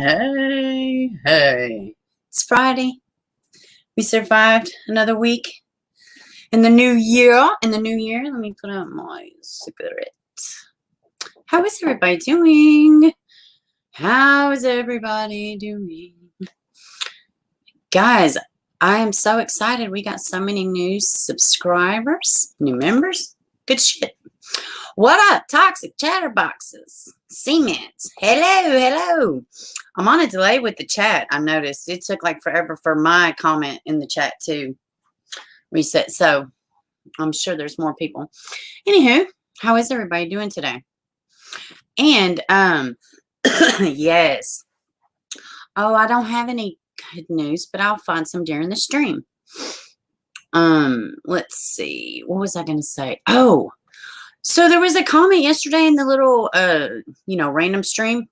Hey, hey. It's Friday. We survived another week in the new year. Let me put out my cigarette. How is everybody doing? Guys, I am so excited. We got so many new subscribers, new members. Good shit. What up, toxic chatterboxes? Cement. Hello. I'm on a delay with the chat. I noticed it took like forever for my comment in the chat to reset. So I'm sure there's more people. Anywho, how is everybody doing today? And yes. Oh, I don't have any good news, but I'll find some during the stream. Let's see. What was I going to say? Oh, so there was a comment yesterday in the little, random stream.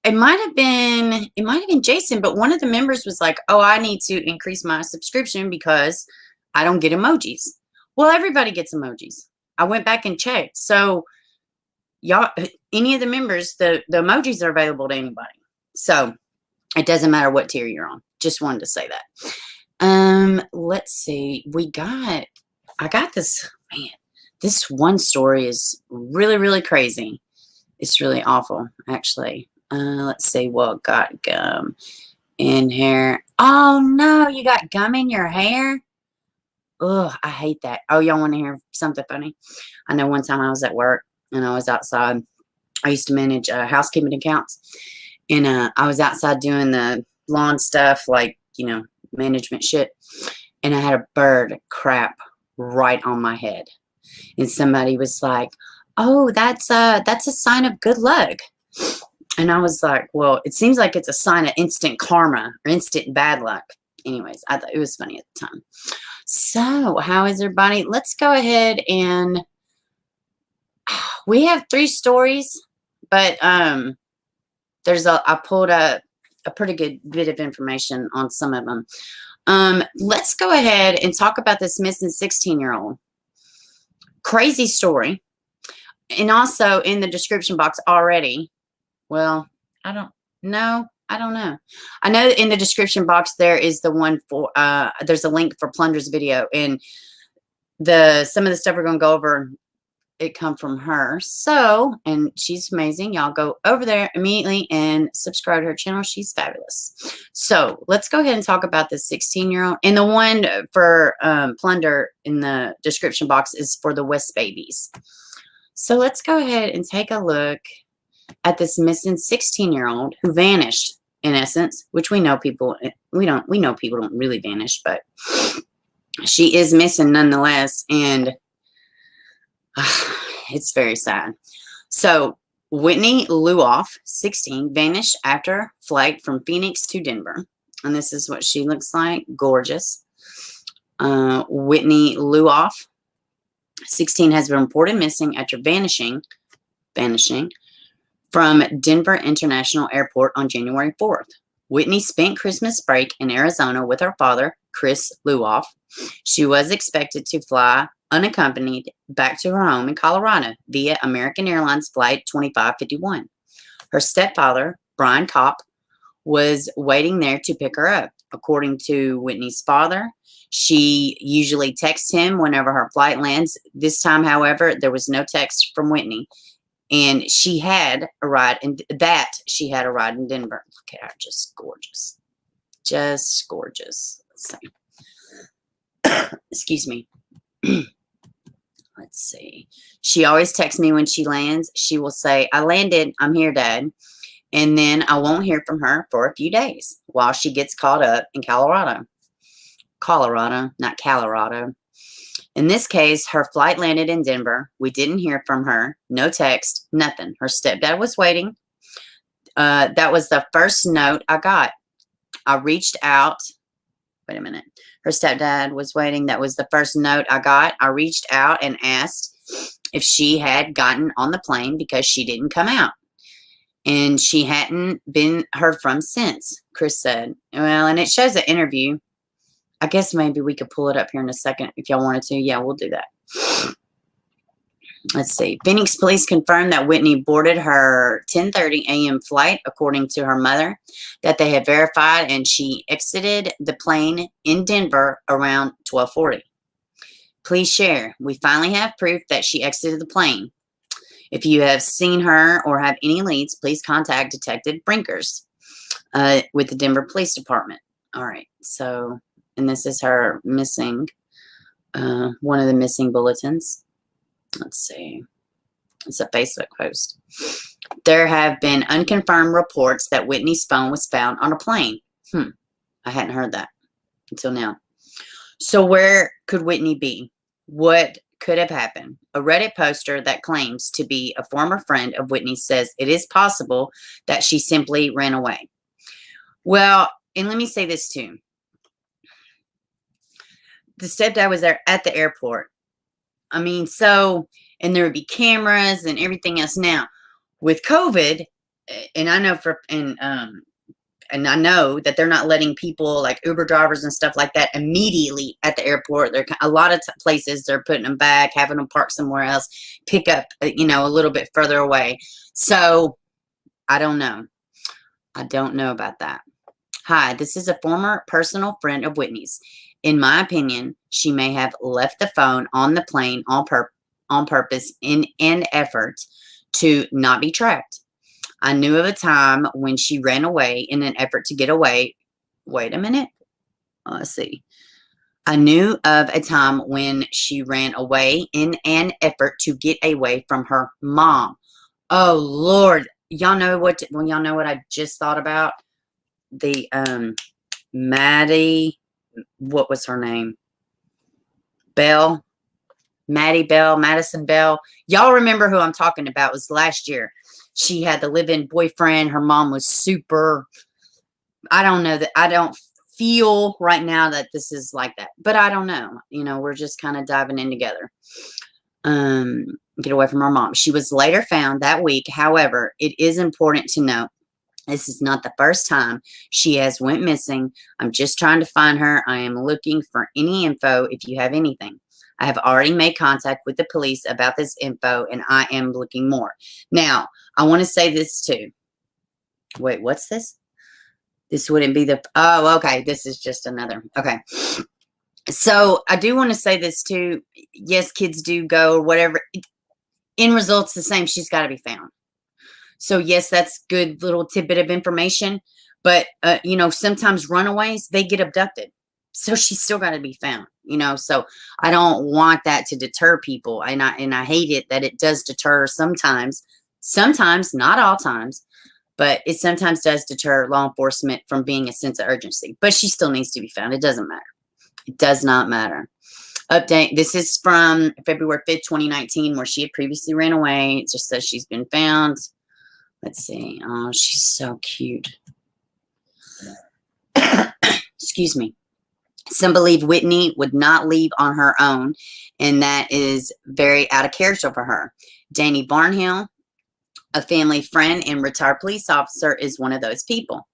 It might have been Jason, but one of the members was like, oh, I need to increase my subscription because I don't get emojis. Well, everybody gets emojis. I went back and checked. So y'all, any of the members, the emojis are available to anybody. So it doesn't matter what tier you're on. Just wanted to say that. Let's see. I got this, man. This one story is really, really crazy. It's really awful, actually. Let's see what got gum in here. Oh, no, you got gum in your hair? Ugh, I hate that. Oh, y'all want to hear something funny? I know one time I was at work, and I was outside. I used to manage housekeeping accounts, and I was outside doing the lawn stuff, like, management shit, and I had a bird crap right on my head. And somebody was like, oh, that's a sign of good luck. And I was like, well, it seems like it's a sign of instant karma or instant bad luck. Anyways, I thought it was funny at the time. So how is everybody? Let's go ahead and we have 3 stories, but I pulled a pretty good bit of information on some of them. Let's go ahead and talk about this missing 16-year-old. Crazy story. And also in the description box already, well, I don't know. I know in the description box there is the one for there's a link for Plunder's video, and some of the stuff we're going to go over, it come from her. So, and she's amazing. Y'all go over there immediately and subscribe to her channel. She's fabulous. So let's go ahead and talk about this 16-year-old. And the one for Plunder in the description box is for the West babies. So let's go ahead and take a look at this missing 16-year-old who vanished, in essence, which we know people don't really vanish, but she is missing nonetheless. And it's very sad. So Whitney Lulloff, 16, vanished after flight from Phoenix to Denver. And this is what she looks like. Gorgeous. Whitney Lulloff, 16, has been reported missing after vanishing from Denver International Airport on January 4th. Whitney spent Christmas break in Arizona with her father, Chris Lulloff. She was expected to fly unaccompanied back to her home in Colorado via American Airlines Flight 2551. Her stepfather, Brian Kopp, was waiting there to pick her up. According to Whitney's father, she usually texts him whenever her flight lands. This time, however, there was no text from Whitney, and she had arrived in Denver. Look at her, just gorgeous. Just gorgeous. Let's see. Excuse me. Let's see. She always texts me when she lands. She will say, I landed. I'm here, Dad. And then I won't hear from her for a few days while she gets caught up in Colorado. Colorado, not Colorado. In this case, her flight landed in Denver. We didn't hear from her. No text, nothing. Her stepdad was waiting. That was the first note I got. I reached out. Wait a minute. Her stepdad was waiting. That was the first note I got. I reached out and asked if she had gotten on the plane because she didn't come out. And she hadn't been heard from since, Chris said. Well, and it shows an interview. I guess maybe we could pull it up here in a second if y'all wanted to. Yeah, we'll do that. Let's see. Phoenix police confirmed that Whitney boarded her 10:30 a.m. flight, according to her mother, that they had verified, and she exited the plane in Denver around 12:40. Please share. We finally have proof that she exited the plane. If you have seen her or have any leads, please contact Detective Brinkers with the Denver Police Department. All right. So, and this is her missing, one of the missing bulletins. Let's see. It's a Facebook post. There have been unconfirmed reports that Whitney's phone was found on a plane. I hadn't heard that until now. So where could Whitney be? What could have happened? A Reddit poster that claims to be a former friend of Whitney says it is possible that she simply ran away. Well, and let me say this too. The stepdad was there at the airport. I mean, so, and there would be cameras and everything else. Now, with COVID, and I know and I know that they're not letting people like Uber drivers and stuff like that immediately at the airport. They're a lot of places they're putting them back, having them park somewhere else, pick up, a little bit further away. So I don't know. I don't know about that. Hi, this is a former personal friend of Whitney's. In my opinion, she may have left the phone on the plane on purpose in an effort to not be tracked. I knew of a time when she ran away in an effort to get away. Wait a minute. Let's see. I knew of a time when she ran away in an effort to get away from her mom. Oh, Lord. Y'all know what I just thought about? The Maddie, what was her name? Maddie Bell, Madison Bell. Y'all remember who I'm talking about? It was last year. She had the live-in boyfriend. Her mom was super. I don't know that. I don't feel right now that this is like that, but I don't know. We're just kind of diving in together. Get away from her mom. She was later found that week. However, it is important to note this is not the first time she has went missing. I'm just trying to find her. I am looking for any info if you have anything. I have already made contact with the police about this info, and I am looking more. Now, I want to say this too. Wait, what's this? This wouldn't be the... Oh, okay. This is just another... Okay. So, I do want to say this too. Yes, kids do go or whatever. End result's the same. She's got to be found. So, yes, that's good little tidbit of information. But, sometimes runaways, they get abducted. So, she's still got to be found, So, I don't want that to deter people. And I hate it that it does deter sometimes. Sometimes, not all times. But it sometimes does deter law enforcement from being a sense of urgency. But she still needs to be found. It doesn't matter. It does not matter. Update. This is from February 5th, 2019, where she had previously ran away. It just says she's been found. Let's see. Oh, she's so cute. Excuse me. Some believe Whitney would not leave on her own, and that is very out of character for her. Danny Barnhill, a family friend and retired police officer, is one of those people.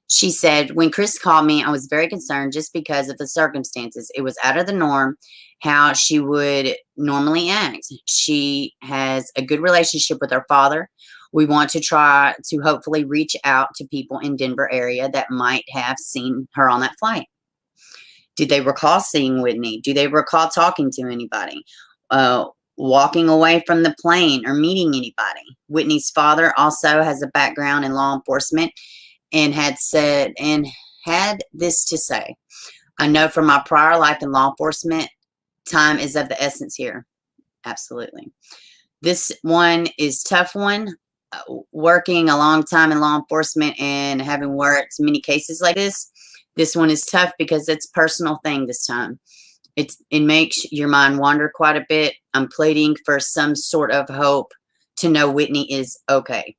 She said, when Chris called me, I was very concerned just because of the circumstances. It was out of the norm how she would normally act. She has a good relationship with her father. We want to try to hopefully reach out to people in Denver area that might have seen her on that flight. Did they recall seeing Whitney? Do they recall talking to anybody? Walking away from the plane or meeting anybody? Whitney's father also has a background in law enforcement and had this to say. I know from my prior life in law enforcement, time is of the essence here. Absolutely. This one is tough one. Working a long time in law enforcement and having worked many cases like this one is tough because it's a personal thing this time. It makes your mind wander quite a bit. I'm pleading for some sort of hope to know Whitney is okay.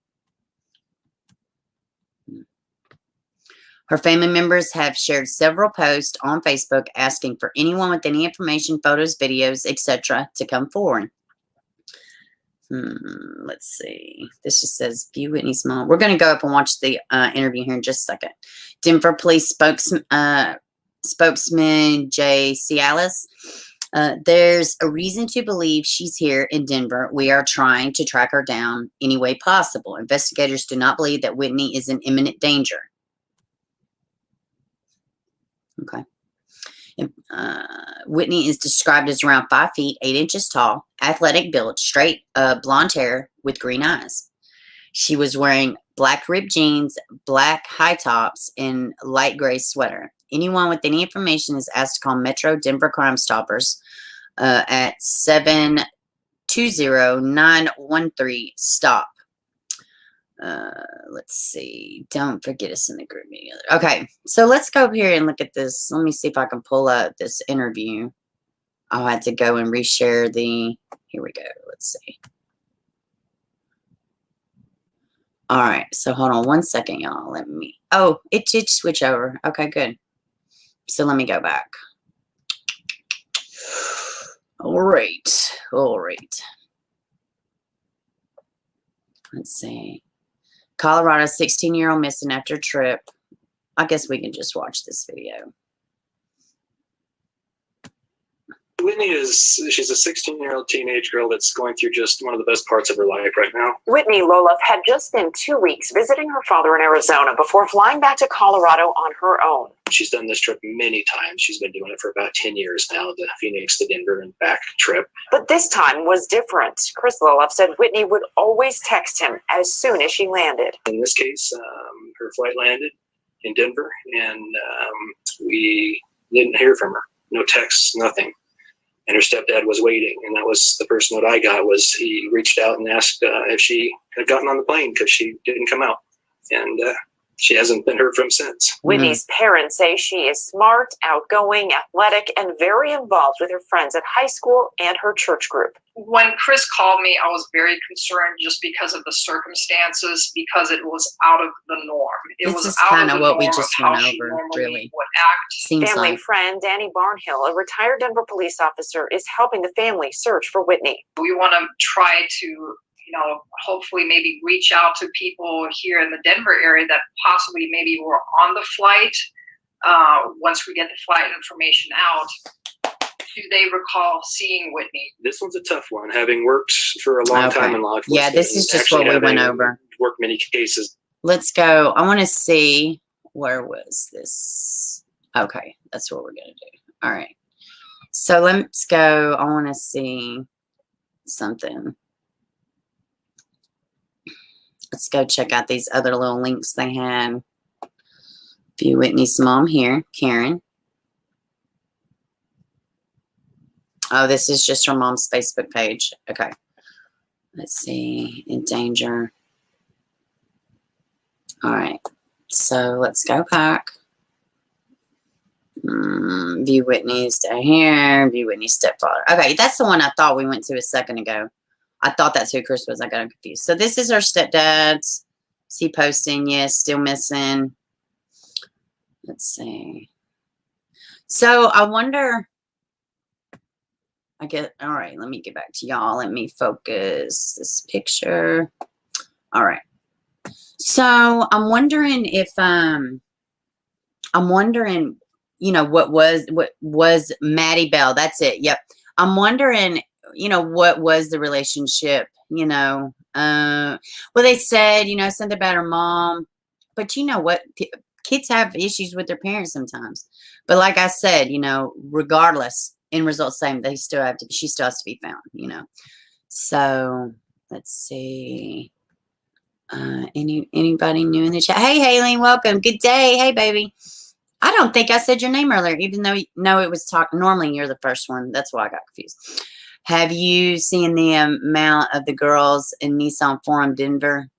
Her family members have shared several posts on Facebook asking for anyone with any information, photos, videos, etc. to come forward. Let's see. This just says, view Whitney's mom. We're going to go up and watch the interview here in just a second. Denver Police spokesman Jay Cialis There's a reason to believe she's here in Denver. We are trying to track her down any way possible. Investigators do not believe that Whitney is in imminent danger. Okay. Whitney is described as around 5 feet, 8 inches tall, athletic build, straight blonde hair with green eyes. She was wearing black ripped jeans, black high tops, and light gray sweater. Anyone with any information is asked to call Metro Denver Crime Stoppers at 720-913-STOP. Let's see. Don't forget us in the group meeting. Okay, so let's go up here and look at this. Let me see if I can pull up this interview. I'll have to go and reshare the. Here we go. Let's see. All right, so hold on one second, y'all. Let me. Oh, it did switch over. Okay, good. So let me go back. All right. All right. Let's see. Colorado 16-year-old missing after a trip. I guess we can just watch this video. Whitney she's a 16-year-old teenage girl that's going through just one of the best parts of her life right now. Whitney Lulloff had just spent 2 weeks visiting her father in Arizona before flying back to Colorado on her own. She's done this trip many times. She's been doing it for about 10 years now, the Phoenix to Denver and back trip. But this time was different. Chris Lulloff said Whitney would always text him as soon as she landed. In this case, her flight landed in Denver, and we didn't hear from her. No texts, nothing. And her stepdad was waiting, and that was the first note I got. Was he reached out and asked if she had gotten on the plane because she didn't come out, and she hasn't been heard from since. Whitney's parents say she is smart, outgoing, athletic, and very involved with her friends at high school and her church group. When Chris called me, I was very concerned just because of the circumstances, because it was out of the norm. This is kind of what we just went over, really. Would act. Seems family like. friend Danny Barnhill, a retired Denver police officer, is helping the family search for Whitney. We want to try to, hopefully maybe reach out to people here in the Denver area that possibly maybe were on the flight. Once we get the flight information out, do they recall seeing Whitney? This one's a tough one. Having worked for a long time in law enforcement. Yeah, this is just what we went over. Worked many cases. Let's go. I want to see, where was this? Okay, that's what we're going to do. All right. So let's go. I want to see something. Let's go check out these other little links they had. View Whitney's mom here, Karen. Oh, this is just her mom's Facebook page. Okay. Let's see. In danger. All right. So let's go back. View Whitney's down here. View Whitney's stepfather. Okay, that's the one I thought we went to a second ago. I thought that's who Chris was. I got confused. So this is her stepdad's. Is he posting? Yes, still missing. Let's see. So I wonder. All right, let me get back to y'all. Let me focus this picture. All right. So I'm wondering if what was Maddie Bell. That's it. Yep. I'm wondering, what was the relationship, well, they said, something about her mom, but you know what? Kids have issues with their parents sometimes. But like I said, regardless, end result same, she still has to be found, So let's see. Anybody new in the chat? Hey, Haley, welcome. Good day. Hey, baby. I don't think I said your name earlier, even though it was normally you're the first one. That's why I got confused. Have you seen the amount of the girls in Nissan from Denver?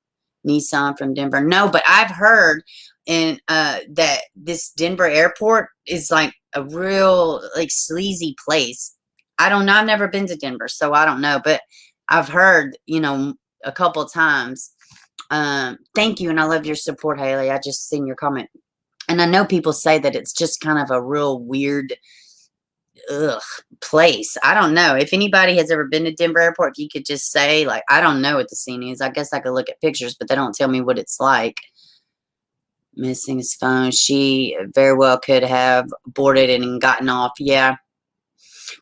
No, but I've heard that this Denver airport is like a real sleazy place. I don't know. I've never been to Denver, so I don't know. But I've heard, a couple of times. Thank you, and I love your support, Haley. I just seen your comment. And I know people say that it's just kind of a real weird place. I don't know. If anybody has ever been to Denver Airport, if you could just say, I don't know what the scene is. I guess I could look at pictures, but they don't tell me what it's like. Missing his phone. She very well could have boarded it and gotten off. Yeah.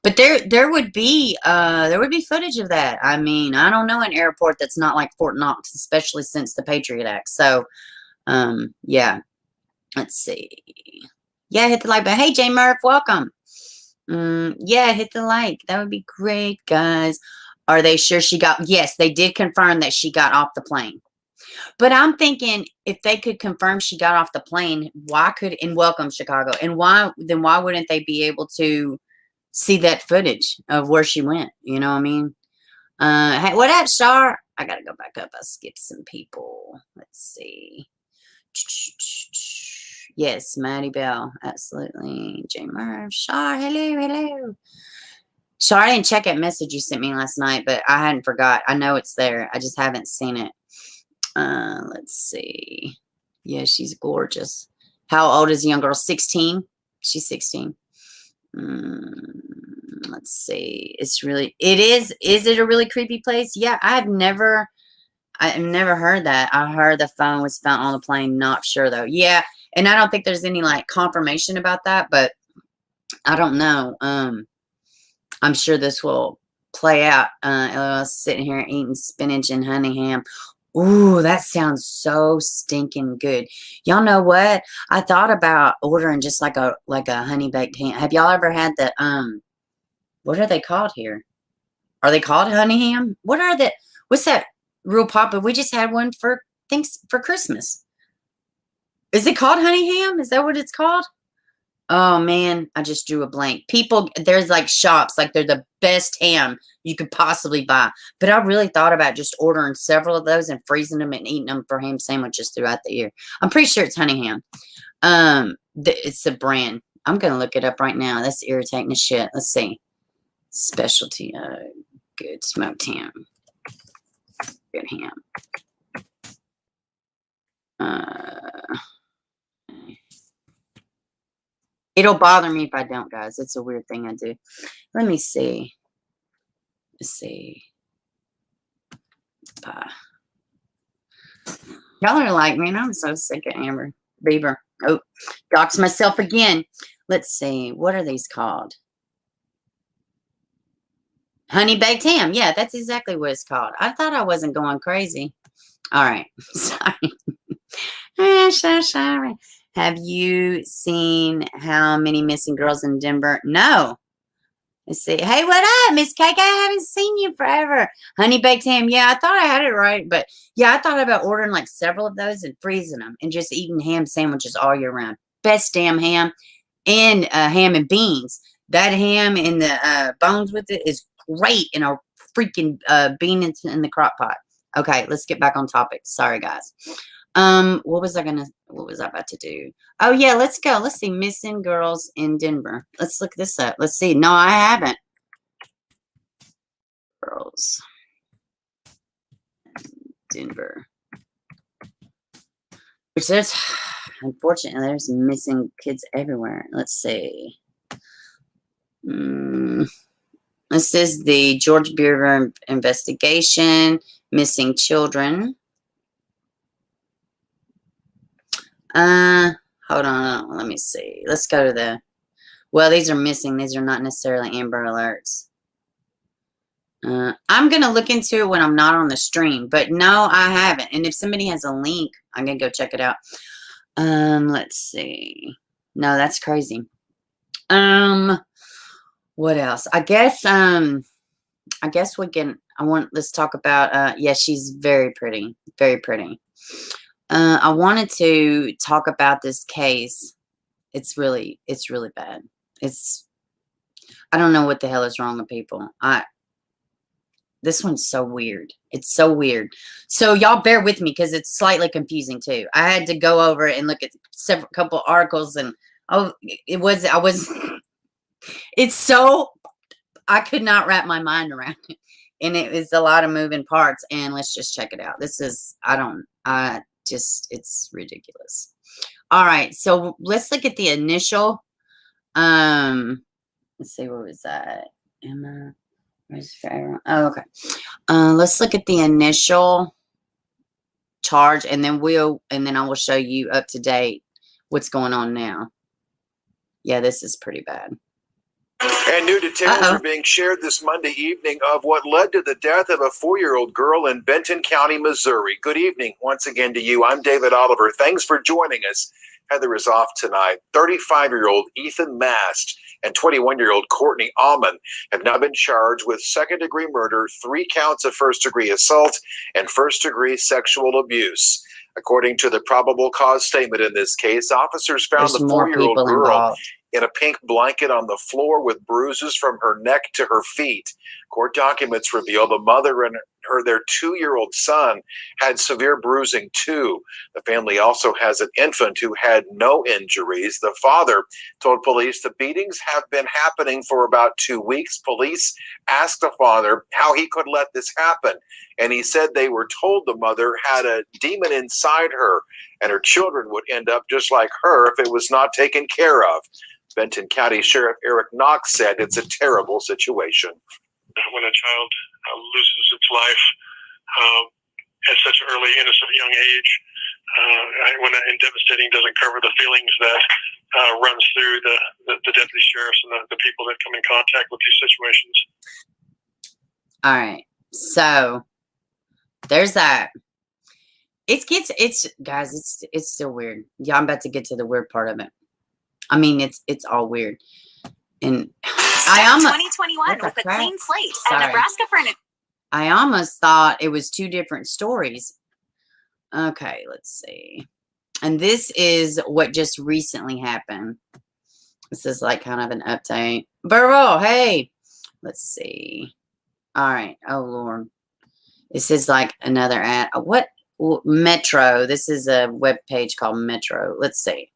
But there would be footage of that. I mean, I don't know an airport that's not like Fort Knox, especially since the Patriot Act. So, yeah. Let's see. Yeah, hit the like button. Hey, J Murph, welcome. Yeah, hit the like. That would be great, guys. Are they sure she got? Yes, they did confirm that she got off the plane. But I'm thinking if they could confirm she got off the plane, why could and welcome Chicago, and why wouldn't they be able to see that footage of where she went? You know what I mean? Hey, what up, Shar? I gotta go back up. I skipped some people. Let's see. Yes, Maddie Bell, absolutely. J Murph, Shar, hello. Shar, I didn't check that message you sent me last night, but I hadn't forgot. I know it's there. I just haven't seen it. Let's see. Yeah, she's gorgeous. How old is the young girl? 16? She's 16. Let's see. Is it a really creepy place? Yeah, I've never heard that. I heard the phone was found on the plane. Not sure though. Yeah, and I don't think there's any like confirmation about that, but I don't know. I'm sure this will play out. LOL, sitting here eating spinach and honey ham. Ooh, that sounds so stinking good. Y'all know what? I thought about ordering just like a honey baked ham. Have y'all ever had the what are they called here? Are they called honey ham? What's that real popular? We just had one for Christmas. Is it called honey ham? Is that what it's called? Oh man, I just drew a blank. People, there's like shops, like they're the best ham you could possibly buy. But I really thought about just ordering several of those and freezing them and eating them for ham sandwiches throughout the year. I'm pretty sure it's honey ham. It's a brand. I'm gonna look it up right now. That's irritating as shit. Let's see. Specialty, good smoked ham. Good ham. It'll bother me if I don't, guys. It's a weird thing I do. Let me see. Let's see. Y'all are like, man, I'm so sick of Amber Bieber. Oh, dox myself again. Let's see. What are these called? Honey baked ham. Yeah, that's exactly what it's called. I thought I wasn't going crazy. All right. Sorry. Have you seen how many missing girls in Denver? No. Let's see. Hey, what up, Miss Cake? I haven't seen you forever. Honey baked ham. Yeah, I thought I had it right. But yeah, I thought about ordering like several of those and freezing them and just eating ham sandwiches all year round. Best damn ham and ham and beans. That ham and the bones with it is great in a freaking bean in the crock pot. Okay, let's get back on topic. Sorry, guys. What was I about to do? Oh yeah, let's go. Let's see. Missing girls in Denver. Let's look this up. Let's see. No, I haven't. Girls. Denver. Which there's, unfortunately, there's missing kids everywhere. Let's see. This is the George Bureau investigation. Missing children. Hold on. Let me see. Let's go to well, these are missing. These are not necessarily Amber Alerts. I'm going to look into it when I'm not on the stream, but no, I haven't. And if somebody has a link, I'm going to go check it out. Let's see. No, that's crazy. What else? I guess let's talk about, yeah, she's very pretty. Very pretty. I wanted to talk about this case. It's really bad. I don't know what the hell is wrong with people. This one's so weird. It's so weird. So y'all bear with me because it's slightly confusing too. I had to go over and look at couple articles and it's so, I could not wrap my mind around it. And it was a lot of moving parts, and let's just check it out. It's ridiculous. All right, so let's look at the initial. Let's see, what was that? Emma, oh, okay. Let's look at the initial charge, and then I will show you up to date what's going on now. Yeah, this is pretty bad. And new details are being shared this Monday evening of what led to the death of a 4-year-old girl in Benton County, Missouri. Good evening once again to you. I'm David Oliver. Thanks for joining us. Heather is off tonight. 35-year-old Ethan Mast and 21-year-old Courtney Almond have now been charged with second-degree murder, 3 counts of first-degree assault, and first-degree sexual abuse. According to the probable cause statement in this case, officers found the 4-year-old girl in a pink blanket on the floor with bruises from her neck to her feet. Court documents reveal the mother and their 2-year-old son had severe bruising too. The family also has an infant who had no injuries. The father told police the beatings have been happening for about 2 weeks. Police asked the father how he could let this happen, and he said they were told the mother had a demon inside her and her children would end up just like her if it was not taken care of. Benton County Sheriff Eric Knox said it's a terrible situation. When a child loses its life at such an early, innocent, young age, and devastating doesn't cover the feelings that runs through the deputy sheriffs and the people that come in contact with these situations. All right, so there's that. It's still weird. Yeah, I'm about to get to the weird part of it. I mean, it's all weird. And I almost 2021 with a clean slate and Nebraska Furniture. I almost thought it was 2 different stories. Okay, let's see. And this is what just recently happened. This is like kind of an update. Burrow, hey. Let's see. All right. Oh Lord. This is like another ad. What? Metro. This is a web page called Metro. Let's see.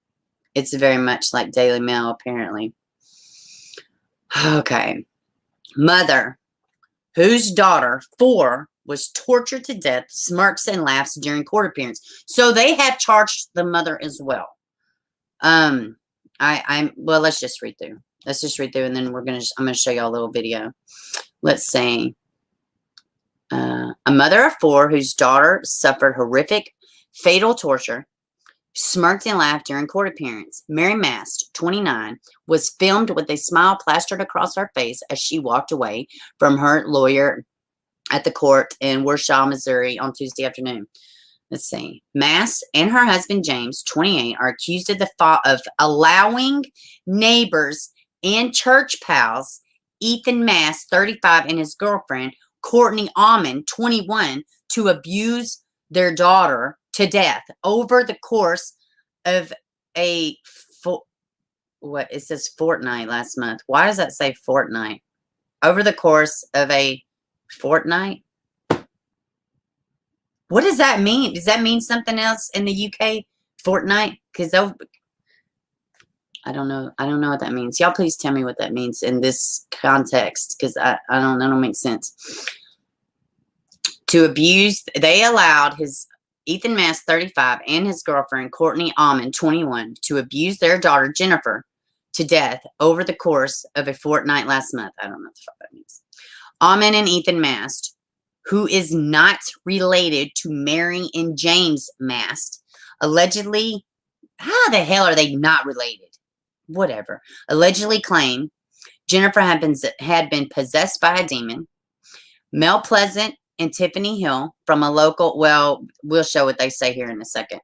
It's very much like Daily Mail, apparently. Okay. Mother, whose daughter, 4, was tortured to death, smirks and laughs during court appearance. So they have charged the mother as well. Well, let's just read through. Let's just read through, and then I'm gonna show y'all a little video. Let's see. A mother of 4 whose daughter suffered horrific, fatal torture, smirked and laughed during court appearance. Mary Mast, 29, was filmed with a smile plastered across her face as she walked away from her lawyer at the court in Warshaw, Missouri on Tuesday afternoon. Let's see. Mast and her husband, James, 28, are accused of allowing neighbors and church pals, Ethan Mast, 35, and his girlfriend, Courtney Almond, 21, to abuse their daughter to death over the course of it says fortnight last month. Why does that say fortnight? Over the course of a fortnight? What does that mean? Does that mean something else in the UK? Fortnight? Because I don't know. I don't know what that means. Y'all please tell me what that means in this context, because that don't make sense. To abuse, they allowed Ethan Mast, 35, and his girlfriend, Courtney Almond, 21, to abuse their daughter, Jennifer, to death over the course of a fortnight last month. I don't know what the fuck that means. Almond and Ethan Mast, who is not related to Mary and James Mast, allegedly, how the hell are they not related? Whatever. Allegedly claim Jennifer had been possessed by a demon. Mel Pleasant and Tiffany Hill from a local, well, we'll show what they say here in a second.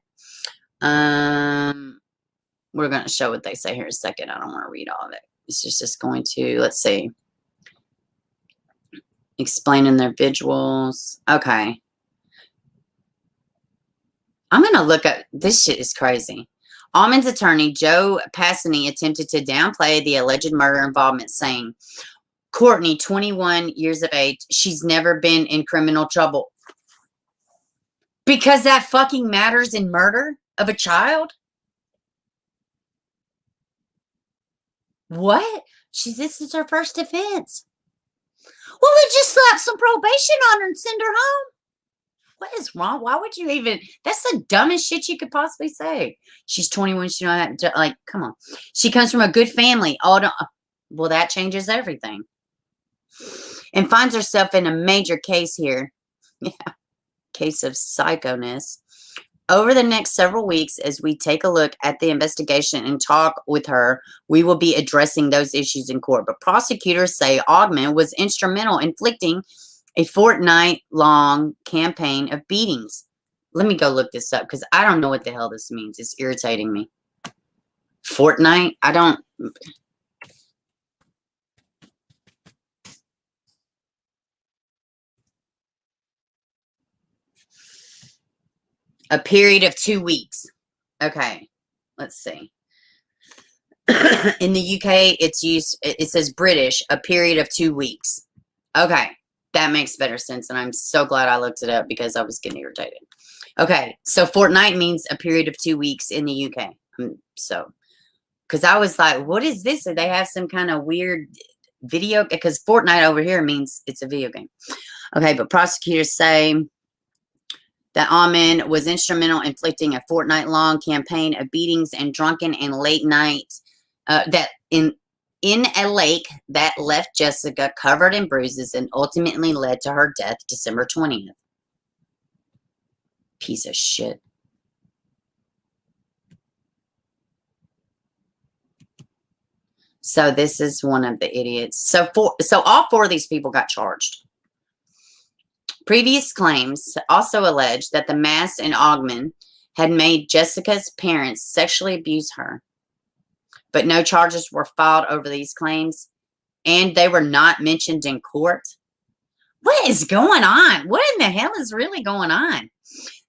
We're going to show what they say here in a second. I don't want to read all of it. It's just going to, let's see. Explaining their visuals. Okay. I'm going to look at, this shit is crazy. Almond's attorney, Joe Passany, attempted to downplay the alleged murder involvement, saying, Courtney, 21 years of age, she's never been in criminal trouble. Because that fucking matters in murder of a child? What? This is her first offense. Well, we just slap some probation on her and send her home. What is wrong? Why would you even? That's the dumbest shit you could possibly say. She's 21. She don't have to, like, come on. She comes from a good family. Oh, no. Well, that changes everything. And finds herself in a major case here. Yeah. Case of psychoness. Over the next several weeks, as we take a look at the investigation and talk with her, we will be addressing those issues in court. But prosecutors say Ogman was instrumental in inflicting a fortnight-long campaign of beatings. Let me go look this up because I don't know what the hell this means. It's irritating me. Fortnight? I don't... A period of 2 weeks. Okay, let's see. In the UK, it's used, it says British, a period of 2 weeks. Okay, that makes better sense, and I'm so glad I looked it up because I was getting irritated. Okay, so fortnight means a period of 2 weeks in the UK. So, because I was like, what is this? Do they have some kind of weird video? Because fortnight over here means it's a video game. Okay, but prosecutors say that Amin was instrumental in inflicting a fortnight-long campaign of beatings and drunken and late night that in a lake that left Jessica covered in bruises and ultimately led to her death December 20th. Piece of shit. So this is one of the idiots. So all 4 of these people got charged. Previous claims also alleged that the Mast and Ogman had made Jessica's parents sexually abuse her, but no charges were filed over these claims, and they were not mentioned in court. What is going on? What in the hell is really going on?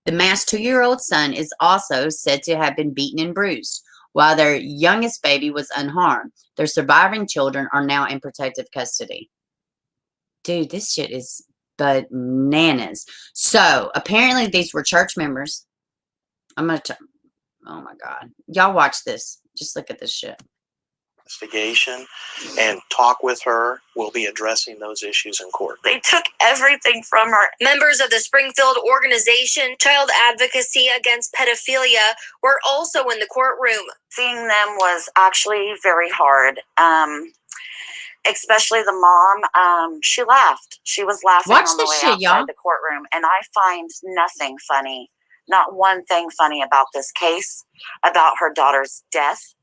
The Mast 2-year-old son is also said to have been beaten and bruised, while their youngest baby was unharmed. Their surviving children are now in protective custody. Dude, this shit is bananas. So apparently these were church members. I'm gonna oh my god, y'all watch this. Just look at this shit. Investigation and talk with her. We'll be addressing those issues in court. They took everything from her. Members of the Springfield organization Child Advocacy Against Pedophilia were also in the courtroom. Seeing them was actually very hard. Especially the mom, she laughed. She was laughing Watch on the this way shit, outside y'all. the courtroom. And I find nothing funny, not one thing funny about this case, about her daughter's death.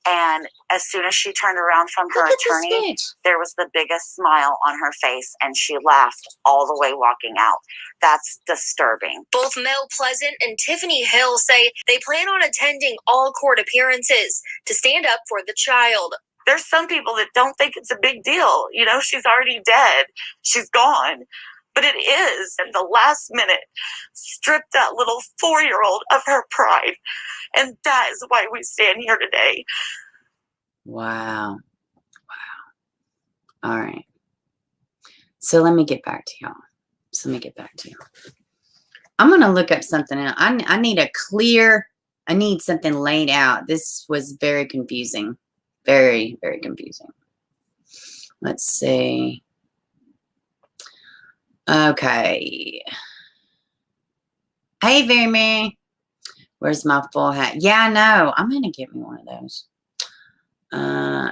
And as soon as she turned around from her attorney, there was the biggest smile on her face, and she laughed all the way walking out. That's disturbing. Both Mel Pleasant and Tiffany Hill say they plan on attending all court appearances to stand up for the child. There's some people that don't think it's a big deal. You know, she's already dead. She's gone. But it is. At the last minute, stripped that little 4-year-old of her pride. And that is why we stand here today. Wow. All right. So let me get back to y'all. I'm going to look up something else. I need something laid out. This was very confusing. Very, very confusing. Let's see. Okay. Hey, Vimy. Where's my full hat? Yeah, I know. I'm going to get me one of those.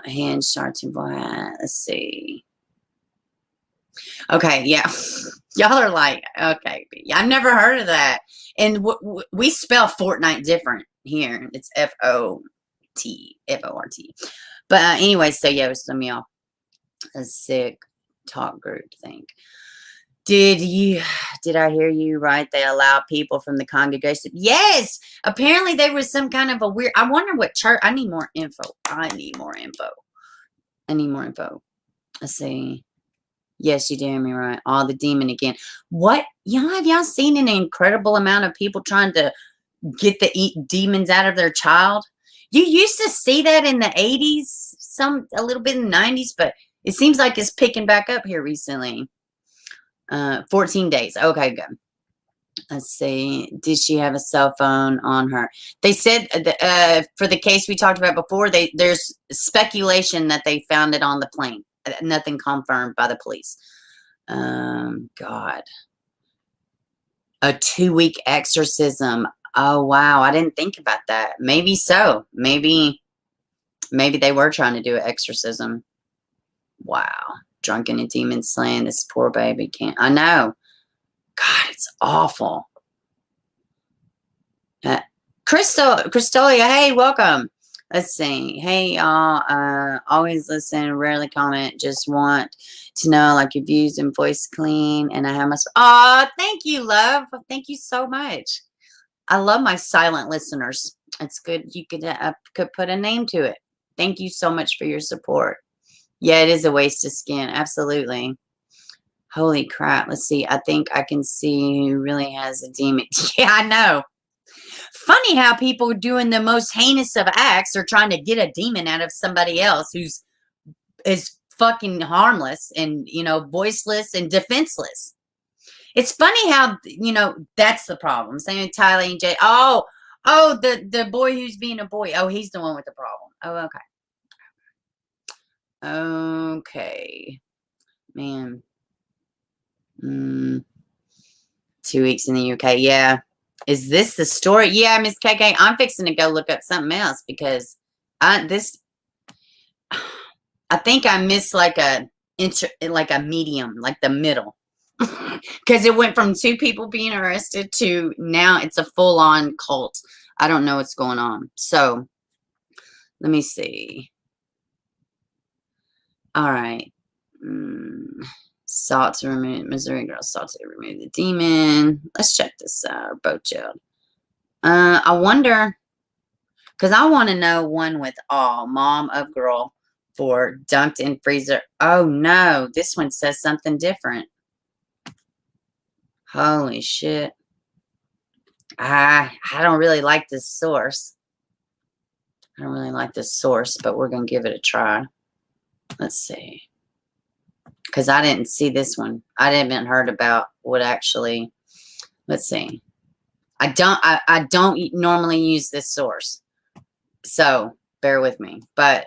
Hand starts in full hat. Let's see. Okay, yeah. Y'all are like, okay. I've never heard of that. And we spell fortnight different here. It's F-O-R-T. But anyway, so yeah, it was some of y'all a sick talk group think. Did I hear you right? They allow people from the congregation. Yes, apparently there was some kind of a weird. I wonder what church. I need more info. Let's see. Yes, you did hear me right. All the demon again. What? Have y'all seen an incredible amount of people trying to get the demons out of their child? You used to see that in the 80s, a little bit in the 90s, but it seems like it's picking back up here recently. 14 days. Okay, good. Let's see. Did she have a cell phone on her? They said for the case we talked about before, there's speculation that they found it on the plane. Nothing confirmed by the police. God. A 2-week exorcism. Oh, wow. I didn't think about that. Maybe so. Maybe they were trying to do an exorcism. Wow. Drunken and demon slaying. This poor baby can't. I know. God, it's awful. Cristolia, hey, welcome. Let's see. Hey, y'all. Always listen, rarely comment. Just want to know, like, your views and voice clean. And I have my. Oh, thank you, love. Thank you so much. I love my silent listeners. It's good. You could put a name to it. Thank you so much for your support. Yeah, it is a waste of skin. Absolutely. Holy crap. Let's see. I think I can see who really has a demon. Yeah, I know. Funny how people doing the most heinous of acts are trying to get a demon out of somebody else who's is fucking harmless and, you know, voiceless and defenseless. It's funny how, you know, that's the problem. Same with Tyler and Jay. Oh, the boy who's being a boy. Oh, he's the one with the problem. Oh, okay. Okay. Man. 2 weeks in the UK. Yeah. Is this the story? Yeah, Miss KK. I'm fixing to go look up something else because I think I missed like a medium, like the middle. Because it went from 2 people being arrested to now it's a full-on cult. I don't know what's going on. So let me see. All right. Sought to remove Missouri girl sought to remove the demon. Let's check this out. Boat jailed. I wonder, because I want to know one with all mom of girl for dumped in freezer. Oh no, this one says something different. Holy shit. I don't really like this source. I don't really like this source, but we're going to give it a try. Let's see. Because I didn't see this one. I haven't heard about what actually. Let's see. I don't normally use this source. So bear with me. But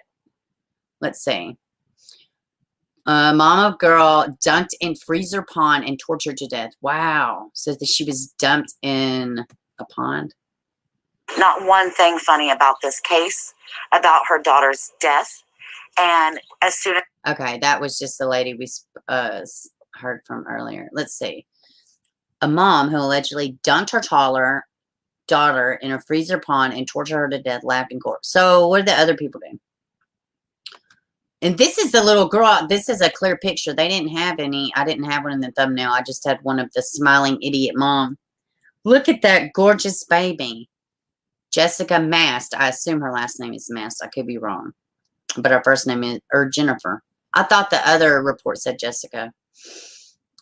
let's see. Mom of girl dumped in freezer pond and tortured to death. Wow. Says that she was dumped in a pond. Not one thing funny about this case, about her daughter's death. And as soon as... Okay, that was just the lady we heard from earlier. Let's see. A mom who allegedly dumped her daughter in a freezer pond and tortured her to death, laughed in court. So what did the other people do? And this is the little girl. This is a clear picture. They didn't have any. I didn't have one in the thumbnail. I just had one of the smiling idiot mom. Look at that gorgeous baby. Jessica Mast. I assume her last name is Mast. I could be wrong. But her first name is Jennifer. I thought the other report said Jessica.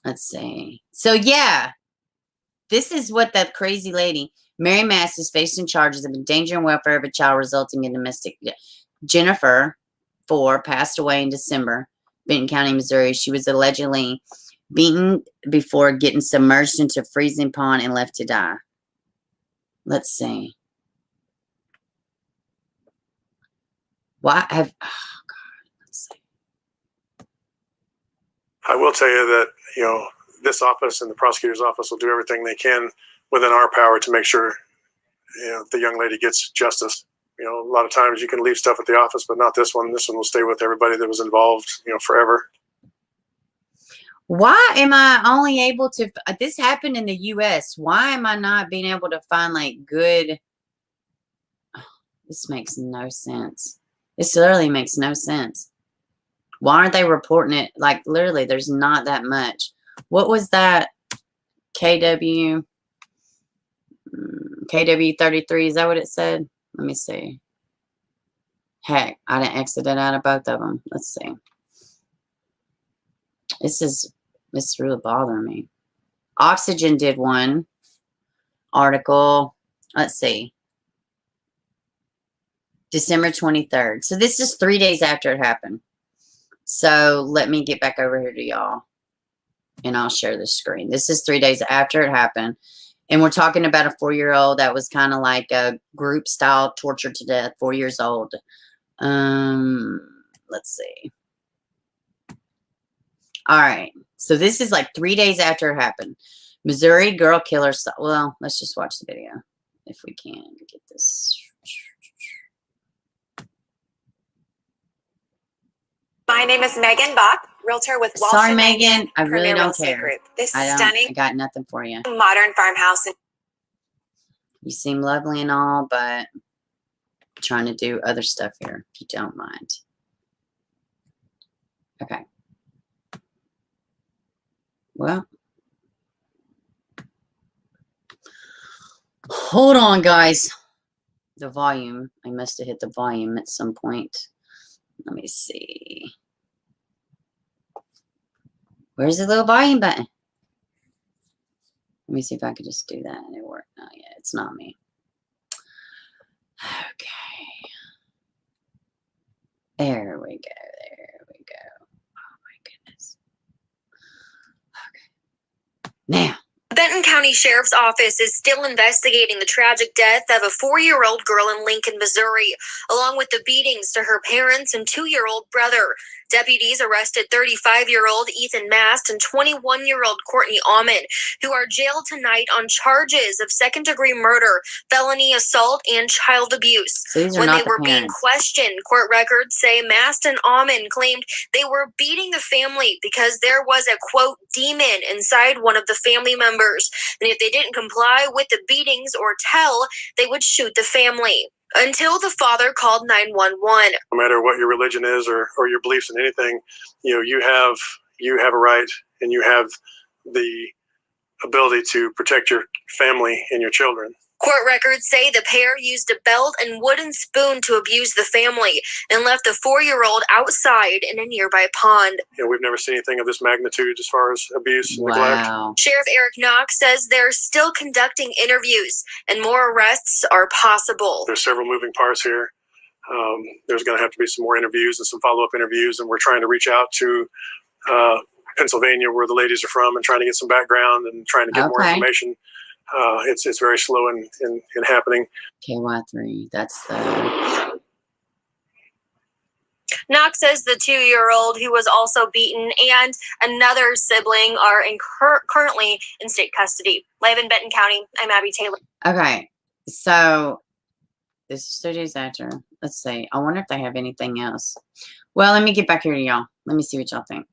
Let's see. So, yeah. This is what that crazy lady, Mary Mast, is facing charges of endangering welfare of a child resulting in domestic. Jennifer 4 passed away in December, Benton County, Missouri. She was allegedly beaten before getting submerged into a freezing pond and left to die. Let's see. Why have... Oh, God. Let's see. I will tell you that, you know, this office and the prosecutor's office will do everything they can within our power to make sure, you know, the young lady gets justice. You know, a lot of times you can leave stuff at the office, but not this one. This one will stay with everybody that was involved, you know, forever. Why am I only able to... This happened in the U.S. Why am I not being able to find, like, good... Oh, this makes no sense. This literally makes no sense. Why aren't they reporting it? Like, literally, there's not that much. What was that? KW 33, is that what it said? Let me see. Heck, I didn't exit it out of both of them. Let's see. This really bothering me. Oxygen did one article. Let's see. December 23rd. So this is 3 days after it happened. So let me get back over here to y'all. And I'll share the screen. This is 3 days after it happened. And we're talking about a 4-year-old that was kind of like a group style tortured to death. 4 years old. Let's see. All right. So this is like 3 days after it happened. Missouri girl killer. Well, let's just watch the video if we can get this. My name is Megan Bach, realtor with Walsh Sorry, and Megan. I really Premier Real don't Estate care. Group. This I stunning got nothing for you. modern farmhouse. You seem lovely and all, but I'm trying to do other stuff here, if you don't mind. Okay. Well, hold on, guys. The volume. I must have hit the volume at some point. Let me see. Where's the little volume button? Let me see if I could just do that and it worked. Oh, yeah, it's not me. Okay. There we go. There we go. Oh, my goodness. Okay. Now. The Benton County Sheriff's Office is still investigating the tragic death of a 4-year-old girl in Lincoln, Missouri, along with the beatings to her parents and 2-year-old brother. Deputies arrested 35-year-old Ethan Mast and 21-year-old Courtney Almond, who are jailed tonight on charges of second-degree murder, felony assault, and child abuse. When they were being questioned, court records say Mast and Almond claimed they were beating the family because there was a, quote, demon inside one of the family members, and if they didn't comply with the beatings or tell, they would shoot the family. Until the father called 911. No matter what your religion is or your beliefs in anything, you have a right and you have the ability to protect your family and your children. Court records say the pair used a belt and wooden spoon to abuse the family and left the 4-year-old outside in a nearby pond. We've never seen anything of this magnitude as far as abuse and neglect. Sheriff Eric Knox says they're still conducting interviews and more arrests are possible. There's several moving parts here. There's going to have to be some more interviews and some follow-up interviews, and we're trying to reach out to Pennsylvania, where the ladies are from, and trying to get some background and trying to get more information. It's very slow in happening. KY3, that's the... Knox says the 2-year-old who was also beaten and another sibling are currently in state custody. Live in Benton County, I'm Abby Taylor. Okay, so this is 2 days after. Let's see. I wonder if they have anything else. Well, let me get back here to y'all. Let me see what y'all think.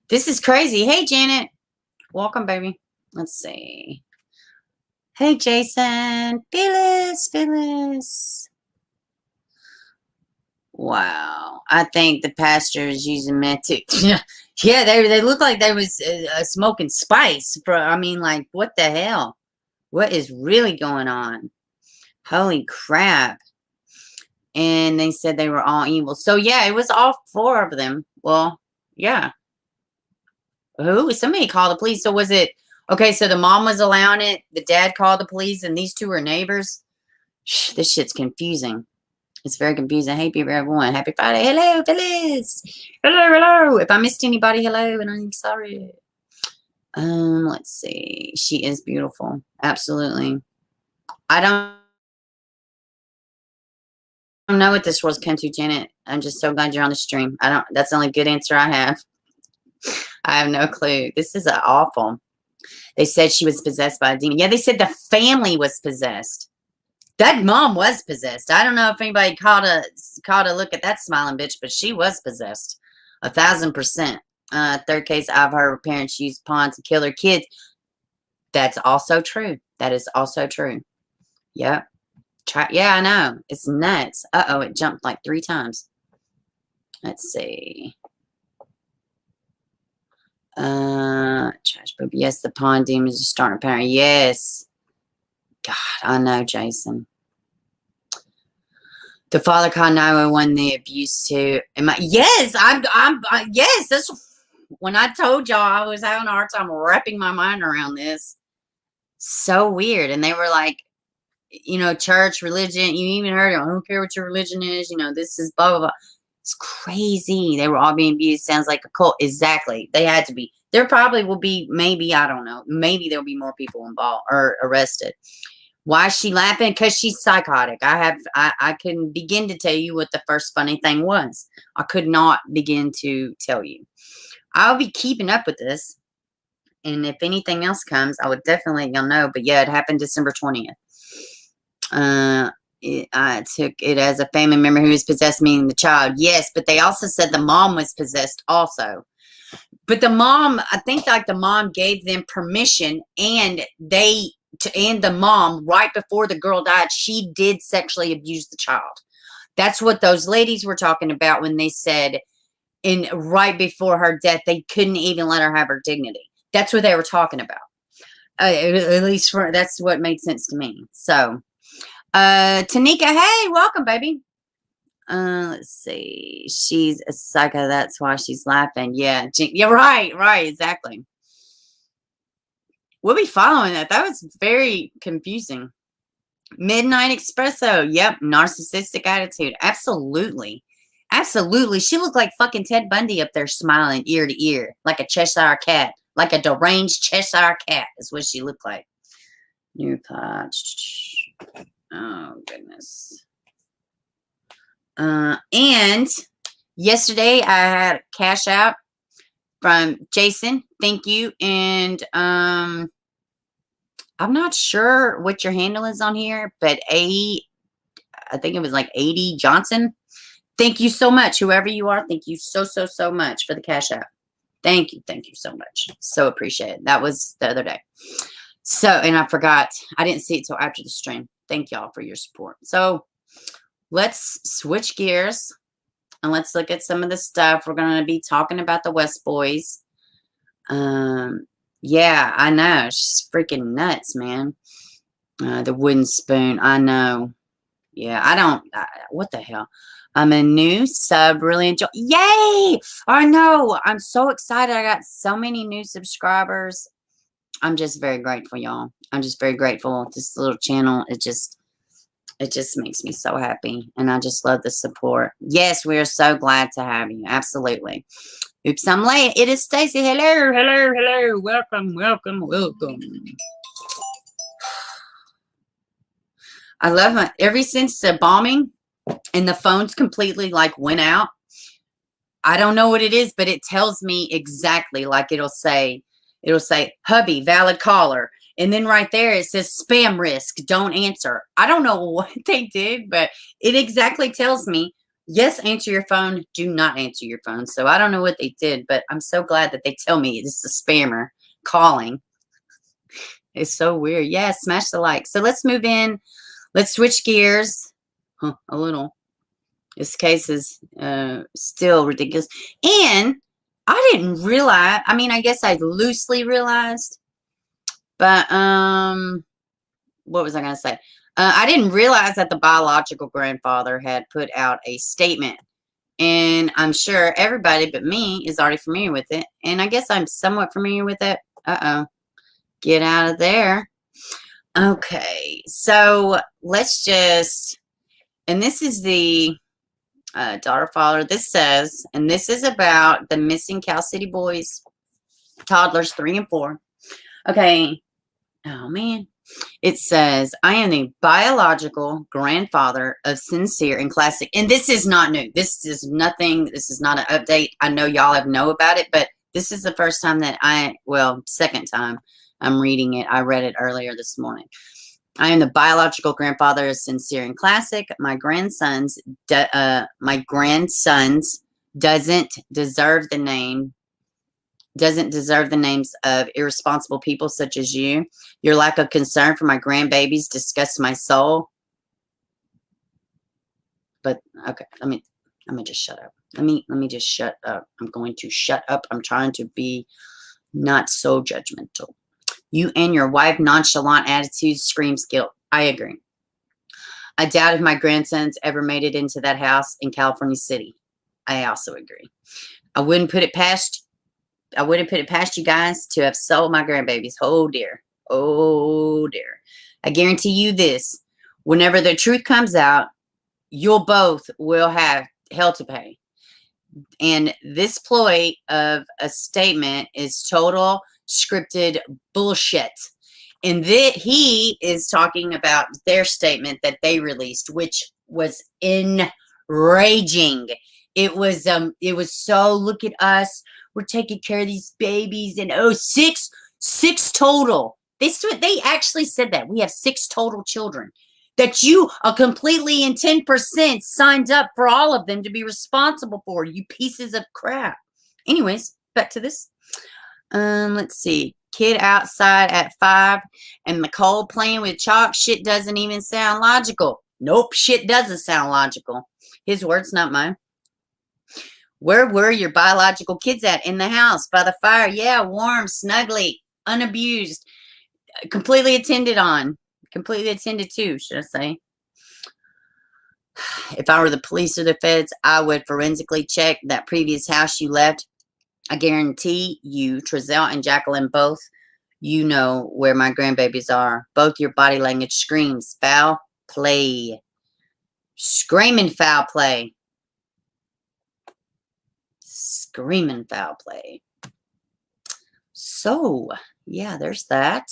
This is crazy. Hey, Janet. Welcome, baby. Let's see. Hey, Jason. Phyllis. Wow. I think the pastor is using meth too. Yeah, they look like they was smoking spice. I mean, like, what the hell? What is really going on? Holy crap. And they said they were all evil. So, yeah, it was all 4 of them. Well, yeah. Who? Somebody called the police. So, was it... Okay, so the mom was allowing it. The dad called the police, and these 2 are neighbors. This shit's confusing. It's very confusing. Hey, people, everyone. Happy Friday. Hello, Phyllis. Hello. If I missed anybody, hello, and I'm sorry. Let's see. She is beautiful. Absolutely. I don't know what this world's come to, Janet. I'm just so glad you're on the stream. That's the only good answer I have. I have no clue. This is awful. They said she was possessed by a demon. Yeah, they said the family was possessed. That mom was possessed. I don't know if anybody caught a look at that smiling bitch, but she was possessed. 1,000%. Third case, I've heard parents use pawns to kill their kids. That's also true. That is also true. Yep. Yeah, I know. It's nuts. Uh-oh, it jumped like 3 times. Let's see. Trash poop. Yes, the pawn demons are starting to parent. Yes. God, I know, Jason. The father called 911. The abuse too. Yes, yes. That's when I told y'all I was having a hard time wrapping my mind around this. So weird. And they were like, church, religion. You even heard it. I don't care what your religion is. This is blah, blah, blah. It's crazy. They were all being abused. Sounds like a cult. Exactly. They had to be. There probably will be, maybe, I don't know. Maybe there'll be more people involved or arrested. Why is she laughing? Because she's psychotic. I couldn't begin to tell you what the first funny thing was. I could not begin to tell you. I'll be keeping up with this. And if anything else comes, I would definitely let y'all know. But yeah, it happened December 20th. I took it as a family member who was possessed, meaning the child. Yes, but they also said the mom was possessed also. But the mom, I think like the mom gave them permission and they and the mom, right before the girl died, she did sexually abuse the child. That's what those ladies were talking about when they said right before her death, they couldn't even let her have her dignity. That's what they were talking about. At least that's what made sense to me. So, Tanika, hey, welcome, baby. Let's see. She's a psycho. That's why she's laughing. Yeah. Yeah, right, exactly. We'll be following that. That was very confusing. Midnight Espresso. Yep. Narcissistic attitude. Absolutely. Absolutely. She looked like fucking Ted Bundy up there smiling ear to ear. Like a Cheshire cat. Like a deranged Cheshire cat is what she looked like. New patch. Oh, goodness. And yesterday I had cash out from Jason. Thank you. And I'm not sure what your handle is on here, but I think it was like 80 Johnson. Thank you so much, whoever you are. Thank you so much for the cash out. Thank you so much. So appreciate it. That was the other day. So, and I forgot. I didn't see it till after the stream. Thank y'all for your support. So let's switch gears and let's look at some of the stuff. We're going to be talking about the West Boys. Yeah, I know. She's freaking nuts, man. The wooden spoon. I know. Yeah, what the hell? I'm a new sub. Really enjoy. Yay! I know. I'm so excited. I got so many new subscribers. I'm just very grateful, y'all. I'm just very grateful. This little channel, it just makes me so happy. And I just love the support. Yes, we are so glad to have you. Absolutely. Oops, I'm late. It is Stacy. Hello. Welcome. I love it. Ever since the bombing and the phones completely like went out, I don't know what it is, but it tells me exactly. Like it'll say, hubby, valid caller. And then right there, it says spam risk, don't answer. I don't know what they did, but it exactly tells me, yes, answer your phone, do not answer your phone. So I don't know what they did, but I'm so glad that they tell me this is a spammer calling. It's so weird. Yeah, smash the like. So let's move in. Let's switch gears a little. This case is still ridiculous. And I didn't realize, I mean, I guess I loosely realized, but what was I going to say? I didn't realize that the biological grandfather had put out a statement. And I'm sure everybody but me is already familiar with it. And I guess I'm somewhat familiar with it. Uh-oh. Get out of there. Okay. So let's just, and this is the daughter father. This says, and this is about the missing Cal City boys, toddlers 3 and 4. Okay. Oh, man. It says, I am the biological grandfather of Sincere and Classic. And this is not new. This is nothing. This is not an update. I know y'all have know about it, but this is the first time that second time I'm reading it. I read it earlier this morning. I am the biological grandfather of Sincere and Classic. My grandsons doesn't deserve the names of irresponsible people such as you. Your lack of concern for my grandbabies disgusts my soul. But okay, let me just shut up. Let me just shut up. I'm going to shut up. I'm trying to be not so judgmental. You and your wife nonchalant attitude screams guilt. I agree. I doubt if my grandsons ever made it into that house in California City. I also agree. I wouldn't put it past you guys to have sold my grandbabies. Oh dear. Oh dear. I guarantee you this. Whenever the truth comes out, you'll both will have hell to pay. And this ploy of a statement is total scripted bullshit. And he is talking about their statement that they released, which was enraging. It was so, look at us, we're taking care of these babies, and six total. They actually said that we have 6 total children, that you are completely in 10% signed up for all of them to be responsible for, you pieces of crap. Anyways, back to this. Let's see. kid outside at 5 and Nicole playing with chalk, shit doesn't even sound logical. Nope, shit doesn't sound logical. His words, not mine. Where were your biological kids at? In the house, by the fire. Yeah, warm, snuggly, unabused, completely attended to, should I say. If I were the police or the feds, I would forensically check that previous house you left. I guarantee you, Trezell and Jacqueline both, you know where my grandbabies are. Both your body language screams foul play. Screaming foul play. Screaming foul play. So, yeah, there's that.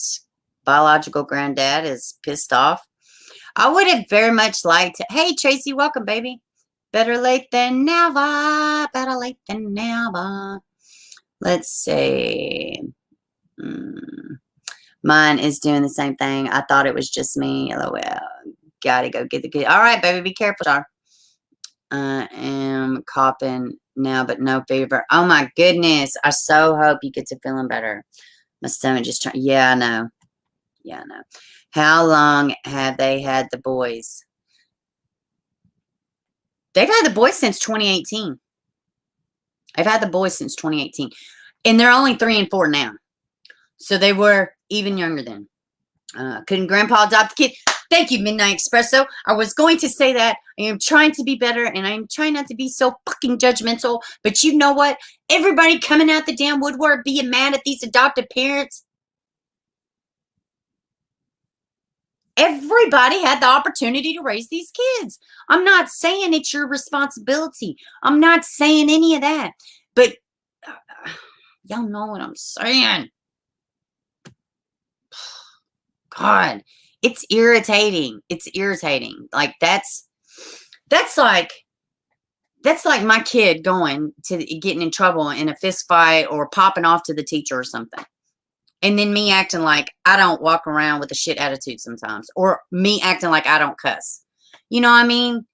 Biological granddad is pissed off. I would have very much liked to. Hey, Tracy, welcome, baby. Better late than never. Better late than never. Let's see. Mine is doing the same thing. I thought it was just me. LOL. Gotta go get the kid. All right, baby. Be careful, Char. I am coughing now, but no fever. Oh, my goodness. I so hope you get to feeling better. My stomach just trying. Yeah, I know. Yeah, I know. How long have they had the boys? They've had the boys since 2018. I've had the boys since 2018. And they're only 3 and 4 now. So they were even younger then. Couldn't Grandpa adopt the kid? Thank you, Midnight Espresso. I was going to say that. I am trying to be better, and I'm trying not to be so fucking judgmental. But you know what? Everybody coming out the damn woodwork being mad at these adoptive parents. Everybody had the opportunity to raise these kids. I'm not saying it's your responsibility. I'm not saying any of that. But y'all know what I'm saying. God, it's irritating. It's irritating. Like that's like my kid going to getting in trouble in a fist fight or popping off to the teacher or something. And then me acting like I don't walk around with a shit attitude sometimes. Or me acting like I don't cuss. You know what I mean?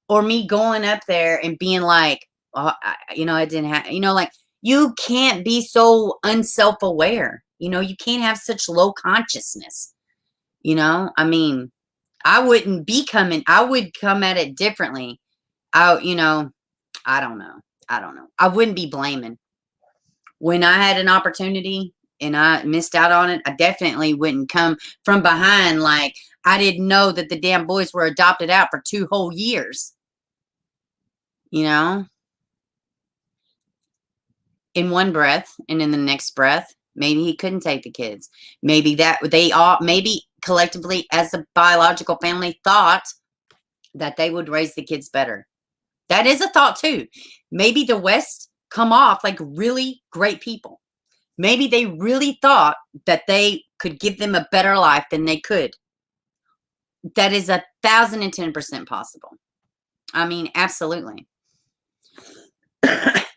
Or me going up there and being like, oh, I didn't have, like, you can't be so unself-aware. You can't have such low consciousness. I mean, I would come at it differently. I don't know. I wouldn't be blaming. When I had an opportunity and I missed out on it, I definitely wouldn't come from behind like I didn't know that the damn boys were adopted out for 2 whole years. In one breath, and in the next breath, maybe he couldn't take the kids. Maybe maybe collectively as a biological family thought that they would raise the kids better. That is a thought too. Maybe the West come off like really great people. Maybe they really thought that they could give them a better life than they could. That is 1,010% possible. I mean, absolutely.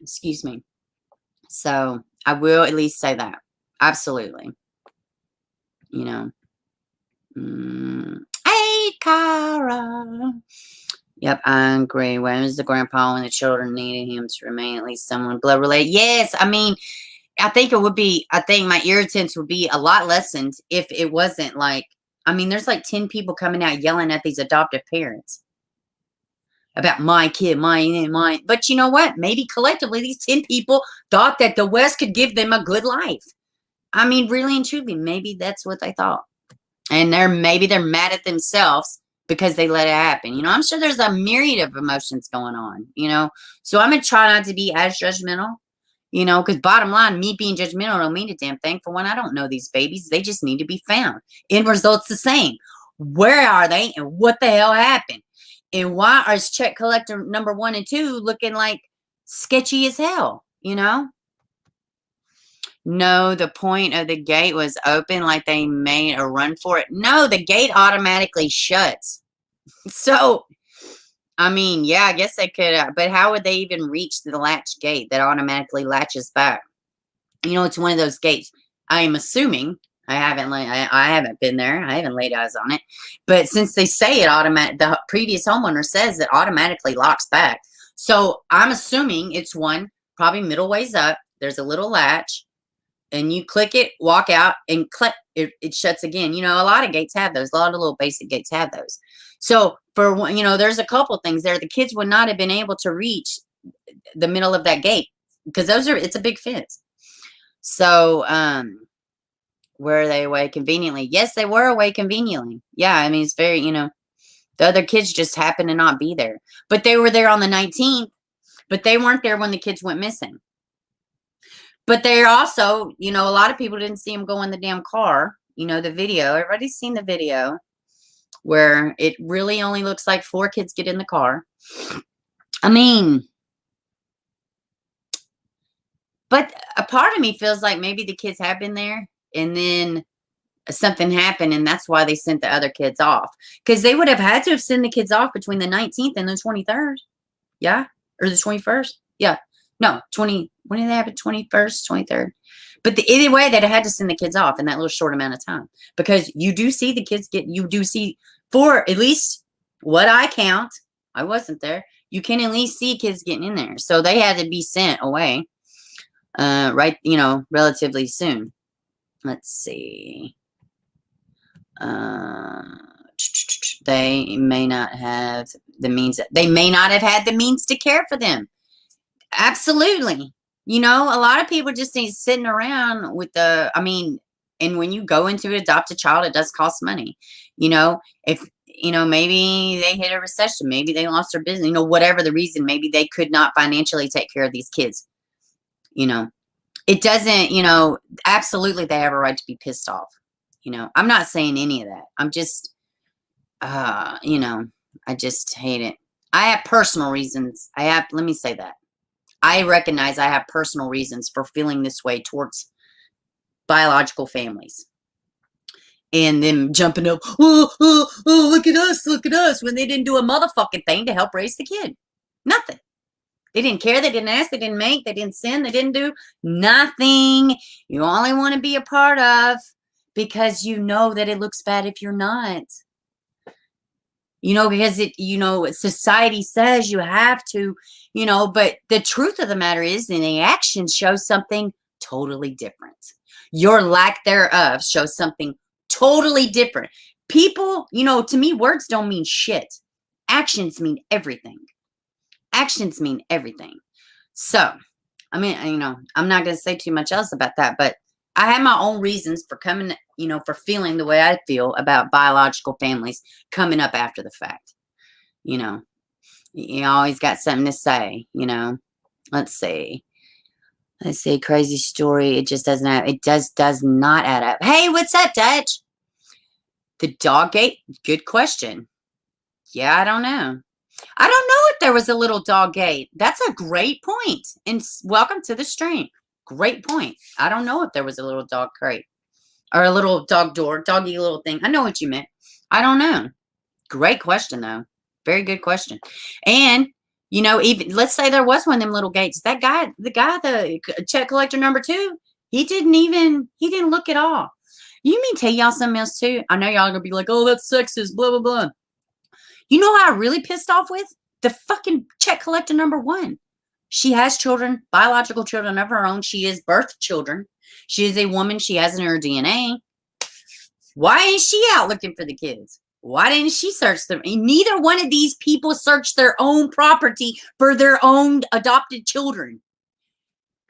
Excuse me. So I will at least say that. Absolutely. Hey, Cara. Yep, I agree. When was the grandpa when the children needed him to remain at least someone blood related? Yes, I mean, I think my irritants would be a lot lessened if it wasn't like, there's like 10 people coming out yelling at these adoptive parents about my kid, mine. But you know what? Maybe collectively these 10 people thought that the West could give them a good life. Really and truly, maybe that's what they thought. And maybe they're mad at themselves because they let it happen. I'm sure there's a myriad of emotions going on, So I'm going to try not to be as judgmental, because bottom line, me being judgmental don't mean a damn thing. For one, I don't know these babies. They just need to be found. End result's the same. Where are they and what the hell happened? And why is check collector number 1 and 2 looking like sketchy as hell, No, the point of the gate was open, like they made a run for it. No, the gate automatically shuts. So, yeah, I guess they could, but how would they even reach the latch gate that automatically latches back? It's one of those gates. I am assuming, I haven't been there. I haven't laid eyes on it. But since they say the previous homeowner says it automatically locks back. So I'm assuming it's one, probably middle ways up. There's a little latch. and you click it, walk out, and click it shuts again. You know, a lot of gates have those. A lot of little basic gates have those. So for, you know, there's a couple things there. The kids would not have been able to reach the middle of that gate because it's a big fence. So, were they away conveniently? Yes, they were away conveniently. Yeah, I mean, it's very, you know, the other kids just happened to not be there. But they were there on the 19th, but they weren't there when the kids went missing. But they're also, you know, a lot of people didn't see them go in the damn car. You know, the video, everybody's seen the video where it really only looks like 4 kids get in the car. I mean, but a part of me feels like maybe the kids have been there and then something happened and that's why they sent the other kids off. Because they would have had to have sent the kids off between the 19th and the 23rd. Yeah? Or the 21st? Yeah. No, when did it happen? 21st, 23rd. But either way, they'd have had to send the kids off in that little short amount of time. Because you do see the kids you do see, for at least what I count, I wasn't there, you can at least see kids getting in there. So they had to be sent away, right, you know, relatively soon. Let's see. They may not have the means. They may not have had the means to care for them. Absolutely. You know, a lot of people just ain't sitting around with I mean, and when you go into adopt a child, it does cost money. You know, if, you know, maybe they hit a recession, maybe they lost their business, you know, whatever the reason, maybe they could not financially take care of these kids. You know, it doesn't, you know, absolutely they have a right to be pissed off. You know, I'm not saying any of that. I'm just, you know, I just hate it. I have personal reasons. Let me say that. I recognize I have personal reasons for feeling this way towards biological families. And them jumping up, oh, look at us, when they didn't do a motherfucking thing to help raise the kid. Nothing. They didn't care, they didn't ask, they didn't make, they didn't sin, they didn't do nothing. You only want to be a part of because you know that it looks bad if you're not. You know, because you know, society says you have to, you know, but the truth of the matter is, and the actions show something totally different. Your lack thereof shows something totally different. People, you know, to me, words don't mean shit. Actions mean everything. Actions mean everything. So, I mean, you know, I'm not going to say too much else about that, but I have my own reasons for coming, you know, for feeling the way I feel about biological families coming up after the fact. You know, you always got something to say, you know. Let's see. Crazy story. It just doesn't have, it does not add up. Hey, what's up, Dutch? The dog gate? Good question. Yeah, I don't know. I don't know if there was a little dog gate. That's a great point. And welcome to the stream. Great point. I don't know if there was a little dog crate or a little dog door, doggy little thing. I know what you meant. I don't know. Great question, though. Very good question. And, you know, even let's say there was one of them little gates. That guy, the check collector number 2, he didn't look at all. You mean tell y'all something else, too? I know y'all are going to be like, oh, that's sexist, blah, blah, blah. You know how I really pissed off with? The fucking check collector number 1. She has children, biological children of her own. She is birthed children. She is a woman. She has in her DNA. Why ain't she out looking for the kids? Why didn't she search them? Neither one of these people searched their own property for their own adopted children.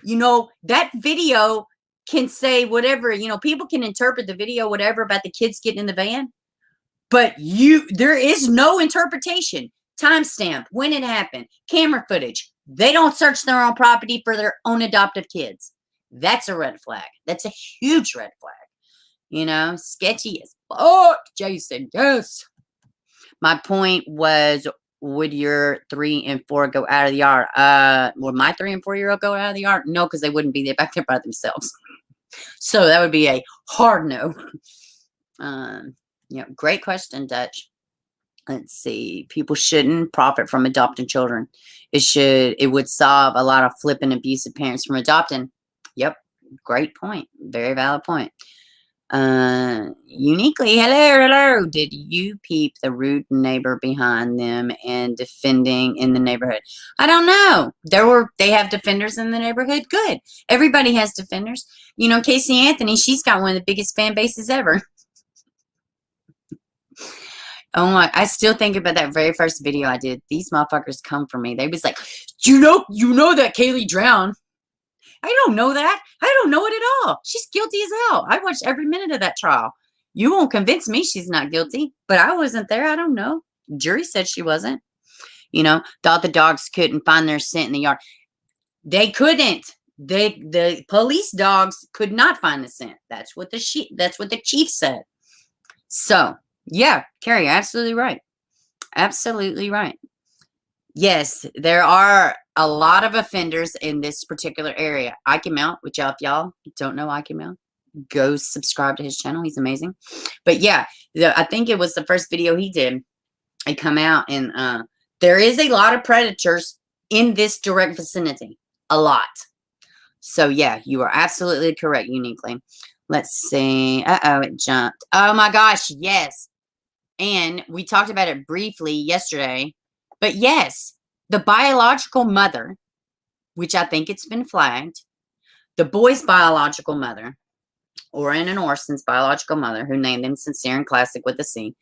You know, that video can say whatever, you know, people can interpret the video, whatever, about the kids getting in the van. But there is no interpretation. Timestamp, when it happened, camera footage. They don't search their own property for their own adoptive kids. That's a red flag. That's a huge red flag. You know, sketchy as fuck, Jason. Yes. My point was, would your 3 and 4 go out of the yard? Would my 3 and 4-year-old go out of the yard? No, because they wouldn't be there back there by themselves. So that would be a hard no. Yeah, great question, Dutch. Let's see. People shouldn't profit from adopting children. It would solve a lot of flippant abusive parents from adopting. Yep. Great point. Very valid point. Uniquely, hello. Did you peep the rude neighbor behind them and defending in the neighborhood? I don't know. They have defenders in the neighborhood. Good. Everybody has defenders. You know, Casey Anthony, she's got one of the biggest fan bases ever. Oh my, I still think about that very first video I did. These motherfuckers come for me. They was like, you know that Kaylee drowned. I don't know that. I don't know it at all. She's guilty as hell. I watched every minute of that trial. You won't convince me she's not guilty, but I wasn't there. I don't know. Jury said she wasn't. You know, thought the dogs couldn't find their scent in the yard. They couldn't. The police dogs could not find the scent. That's what the chief said. So, yeah, Carrie, absolutely right. Absolutely right. Yes, there are a lot of offenders in this particular area. Ike Mount, which if y'all don't know Ike Mount, go subscribe to his channel. He's amazing. But yeah, I think it was the first video he did. It come out, and there is a lot of predators in this direct vicinity. A lot. So yeah, you are absolutely correct, Uniquely. Let's see. Uh-oh, it jumped. Oh my gosh, yes. And we talked about it briefly yesterday. But yes, the biological mother, which I think it's been flagged, the boy's biological mother, Oren and Orson's biological mother, who named him Sincere and Classic with a C,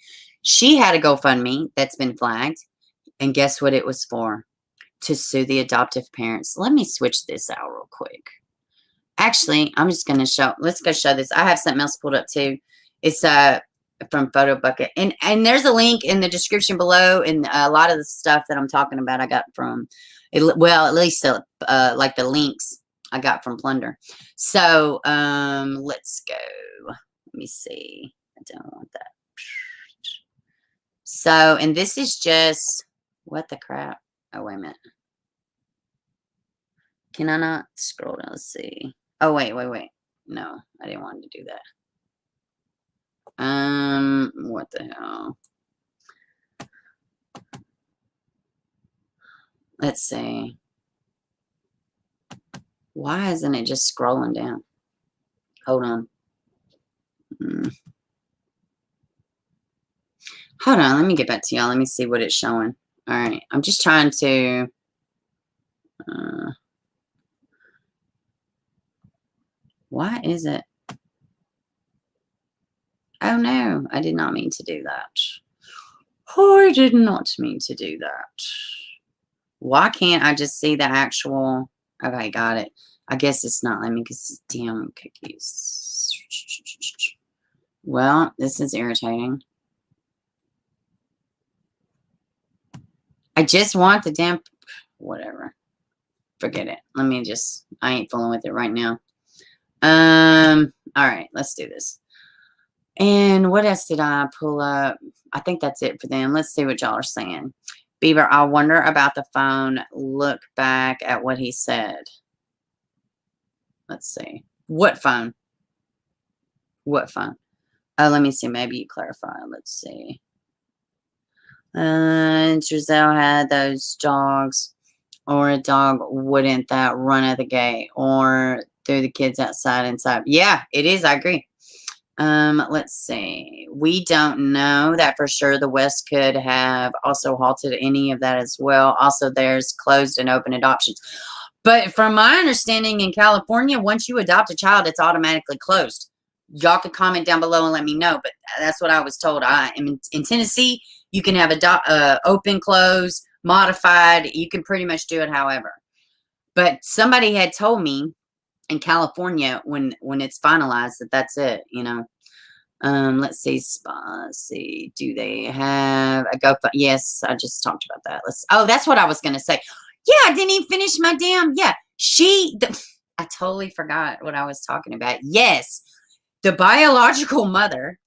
she had a GoFundMe that's been flagged. And guess what it was for? To sue the adoptive parents. Let me switch this out real quick. Actually, I'm just going to show. Let's go show this. I have something else pulled up too. It's from Photo Bucket. And there's a link in the description below. And a lot of the stuff that I'm talking about, I got from, well, at least like the links I got from Plunder. So let's go. Let me see. I don't want that. So, and this is just, what the crap? Oh, wait a minute. Can I not scroll down? Let's see. Oh, wait. No, I didn't want to do that. What the hell? Let's see. Why isn't it just scrolling down? Hold on. Hold on, let me get back to y'all. Let me see what it's showing. All right, I'm just trying to... why is it? Oh no, I did not mean to do that. I did not mean to do that. Why can't I just see the actual... Okay, got it. I guess it's not letting me because damn cookies. Well, this is irritating. I just want the damn... whatever. Forget it. Let me just... I ain't fooling with it right now. Alright, let's do this. And what else did I pull up? I think that's it for them. Let's see what y'all are saying. Bieber, I wonder about the phone. Look back at what he said. Let's see. What phone? What phone? Oh, let me see. Maybe you clarify. Let's see. Giselle had those dogs. Or a dog wouldn't that run at the gate. Or threw the kids outside inside. Yeah, it is. I agree. Let's see. We don't know that for sure. The West could have also halted any of that as well. Also, there's closed and open adoptions. But from my understanding in California, once you adopt a child, it's automatically closed. Y'all could comment down below and let me know. But that's what I was told. I am in Tennessee. You can have open, close, modified. You can pretty much do it however. But somebody had told me in California when it's finalized that's it, you know. Let's see. Do they have a GoFundMe? Yes, I just talked about that. Oh, that's what I was gonna say. Yeah, I didn't even finish my damn. Yeah, I totally forgot what I was talking about. Yes, the biological mother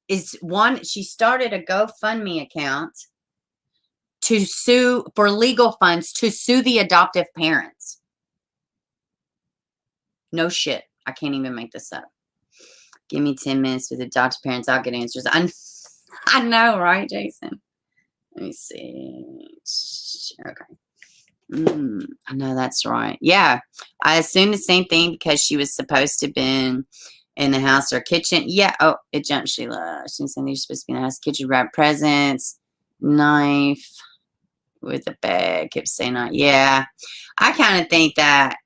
is one. She started a GoFundMe account to sue for legal funds to sue the adoptive parents. No shit. I can't even make this up. Give me 10 minutes with adoptive parents. I'll get answers. I know, right, Jason? Let me see. Okay. I know that's right. Yeah. I assumed the same thing because she was supposed to have been in the house or kitchen. Yeah. Oh, it jumped Sheila. She said you're supposed to be in the house. Kitchen, wrap presents, knife with a bag. Kept saying that. Yeah. I kind of think that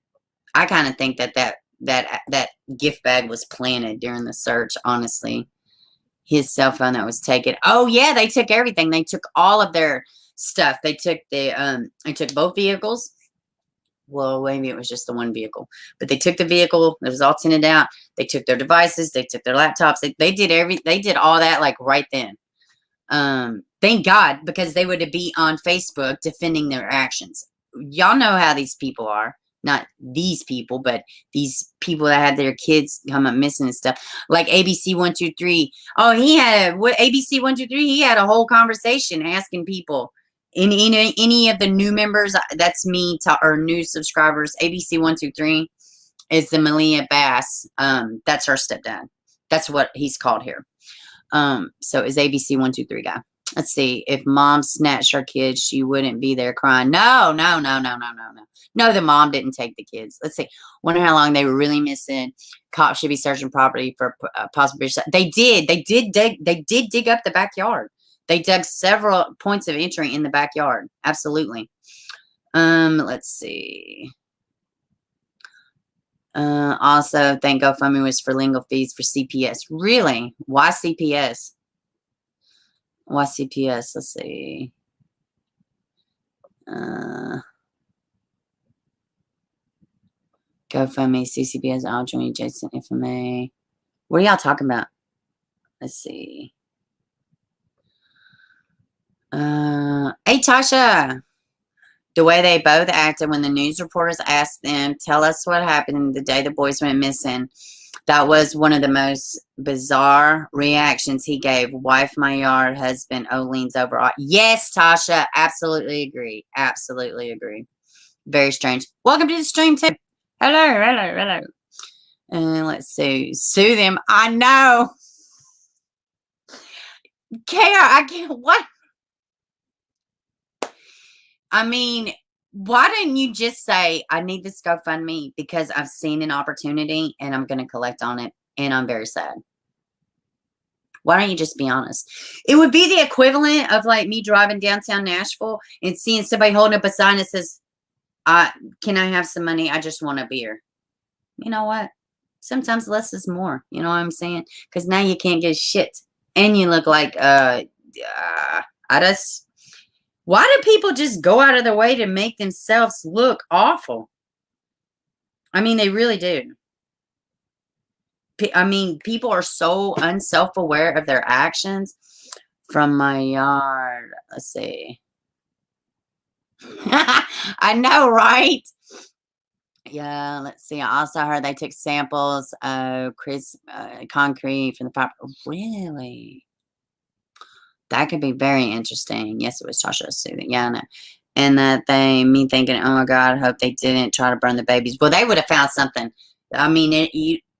that gift bag was planted during the search, honestly. His cell phone that was taken. Oh yeah, they took everything. They took all of their stuff. They took they took both vehicles. Well, maybe it was just the one vehicle, but they took the vehicle. It was all tinted out. They took their devices. They took their laptops. They did all that like right then. Thank God, because they would be on Facebook defending their actions. Y'all know how these people are. Not these people, but these people that had their kids come up missing and stuff. Like ABC 123. Oh, he had what ABC 123. He had a whole conversation asking people. Any of the new members, that's me, or new subscribers. ABC 123 is the Malia Bass. That's her stepdad. That's what he's called here. So is ABC 123 guy. Let's see. If mom snatched her kids, she wouldn't be there crying. No. No, the mom didn't take the kids. Let's see. Wonder how long they were really missing. Cops should be searching property for possible. They did dig up the backyard. They dug several points of entry in the backyard. Absolutely. Let's see. Also, thank GoFundMe was for legal fees for CPS. Really? Why CPS? Why CPS? Let's see. GoFundMe, CCPS, Audrey, Jason, FMA. What are y'all talking about? Let's see. Hey, Tasha. The way they both acted when the news reporters asked them, tell us what happened the day the boys went missing. That was one of the most bizarre reactions he gave. Wife my yard, husband Olean's overall. Yes, Tasha. Absolutely agree. Absolutely agree. Very strange. Welcome to the stream, too. Hello. And let's see. Sue them. I know. I can't. What? I mean, why didn't you just say, I need this GoFundMe because I've seen an opportunity and I'm going to collect on it and I'm very sad? Why don't you just be honest? It would be the equivalent of like me driving downtown Nashville and seeing somebody holding up a sign that says, can I have some money? I just want a beer. You know what? Sometimes less is more. You know what I'm saying? Because now you can't get shit. And you look like, why do people just go out of their way to make themselves look awful? I mean, they really do. I mean, people are so unself-aware of their actions. From my yard. Let's see. I know, right? Yeah, let's see. I also heard they took samples of concrete from the property. Really? That could be very interesting. Yes, it was Tasha Soothing. Yeah, I know. And that me thinking, oh my God, I hope they didn't try to burn the babies. Well, they would have found something. I mean,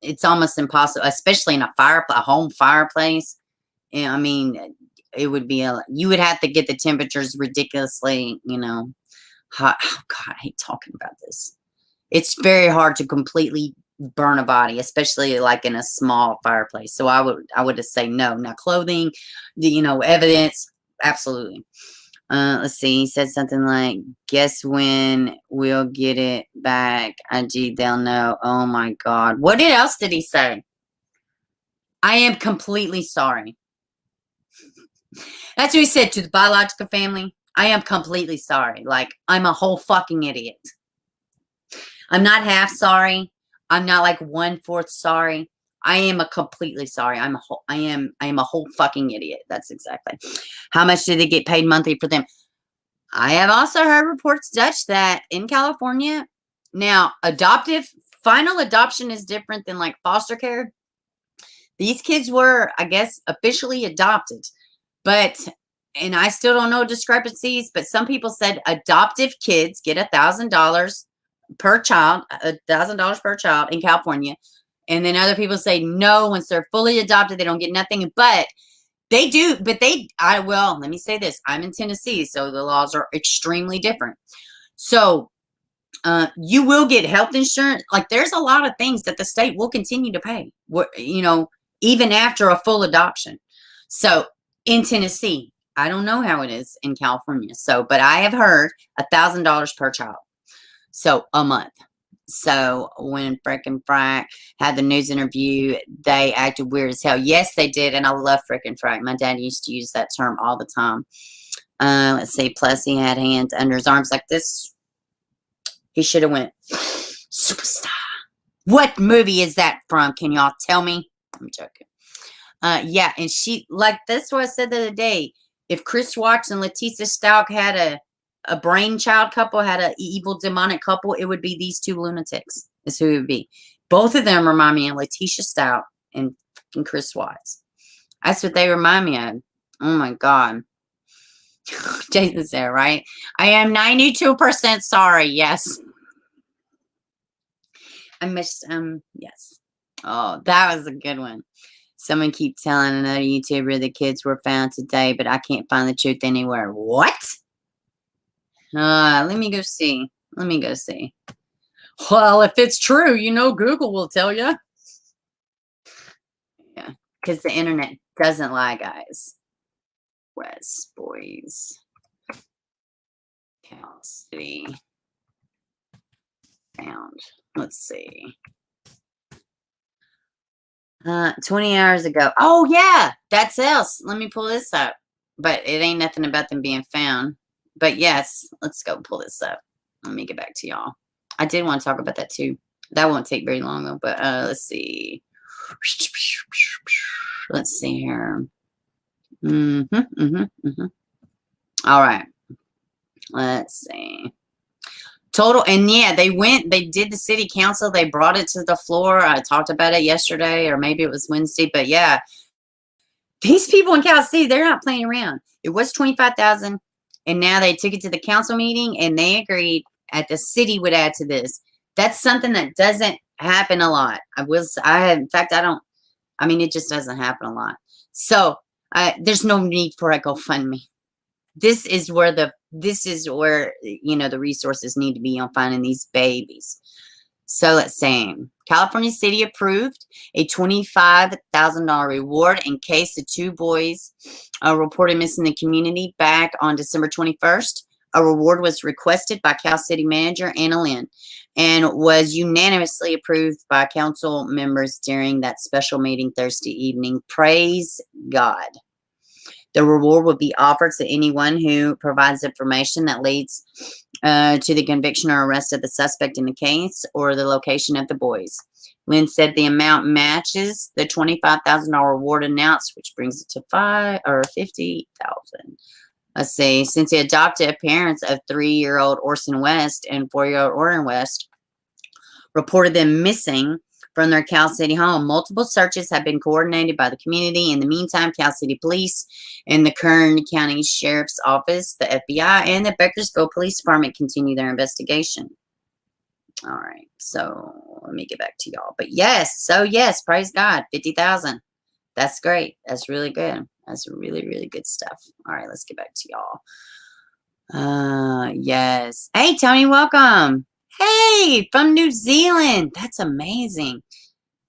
it's almost impossible, especially in a home fireplace. I mean, it would be you would have to get the temperatures ridiculously, hot. Oh God, I hate talking about this. It's very hard to completely burn a body, especially like in a small fireplace. So I would just say no. Now clothing, evidence, absolutely. Let's see. He said something like, guess when we'll get it back. IG, they'll know. Oh my God. What else did he say? I am completely sorry. That's what he said to the biological family. I am completely sorry. Like, I'm a whole fucking idiot. I'm not half sorry. I'm not like 1/4 sorry. I am a completely sorry. I am a whole fucking idiot. That's exactly. How much do they get paid monthly for them? I have also heard reports, Dutch, that in California, now final adoption is different than like foster care. These kids were, I guess, officially adopted, and I still don't know discrepancies, but some people said adoptive kids get $1,000 per child, $1,000 per child in California. And then other people say no, once they're fully adopted, they don't get nothing. But they do. But let me say this. I'm in Tennessee, so the laws are extremely different. So You will get health insurance. Like, there's a lot of things that the state will continue to pay, you know, even after a full adoption. So in Tennessee, I don't know how it is in California. So, but I have heard $1,000 per child. So a month. So when Frickin' Frank had the news interview, they acted weird as hell. Yes, they did. And I love Frickin' Frank. My dad used to use that term all the time. Let's see. Plus he had hands under his arms like this. He should have went superstar. What movie is that from? Can y'all tell me? I'm joking. Yeah, and she, like, that's what I said the other day. If Chris Watts and Letitia Stout had a brainchild couple, had an evil demonic couple, it would be these two lunatics. Is who it would be. Both of them remind me of Letitia Stout and Chris Watts. That's what they remind me of. Oh my God. Jason's there, right? I am 92% sorry. Yes. I missed, yes. Oh, that was a good one. Someone keep telling another YouTuber the kids were found today, but I can't find the truth anywhere. What? Let me go see. Let me go see. Well, if it's true, you know, Google will tell you. Yeah, because the internet doesn't lie, guys. West Boys. Cal City. Found. Let's see. 20 hours ago. Oh, yeah. That's else. Let me pull this up. But it ain't nothing about them being found. But yes, let's go pull this up. Let me get back to y'all. I did want to talk about that too. That won't take very long though. But let's see. Let's see here. All right. Let's see. Total, and yeah, they did the city council. They brought it to the floor. I talked about it yesterday, or maybe it was Wednesday. But yeah, these people in Cal City, they're not playing around. It was 25,000, and now they took it to the council meeting, and they agreed that the city would add to this. That's something that doesn't happen a lot. In fact, I mean, it just doesn't happen a lot. So there's no need for a GoFundMe. This is where you know, the resources need to be on finding these babies. So let's see. California City approved a $25,000 reward in case the two boys reported missing in the community back on December 21st. A reward was requested by Cal City Manager Anna Lynn and was unanimously approved by council members during that special meeting Thursday evening. Praise God. The reward will be offered to anyone who provides information that leads to the conviction or arrest of the suspect in the case or the location of the boys. Lynn said the amount matches the $25,000 reward announced, which brings it to $50,000. Let's see. Since the adoptive parents of 3-year-old Orson West and 4-year-old Orrin West reported them missing from their Cal City home, multiple searches have been coordinated by the community. In the meantime, Cal City Police and the Kern County Sheriff's Office, the FBI, and the Bakersfield Police Department continue their investigation. All right, so let me get back to y'all. But yes, praise God, 50,000. That's great. That's really good. That's really, really good stuff. All right, let's get back to y'all. Yes. Hey, Tony, welcome. Hey, from New Zealand. That's amazing.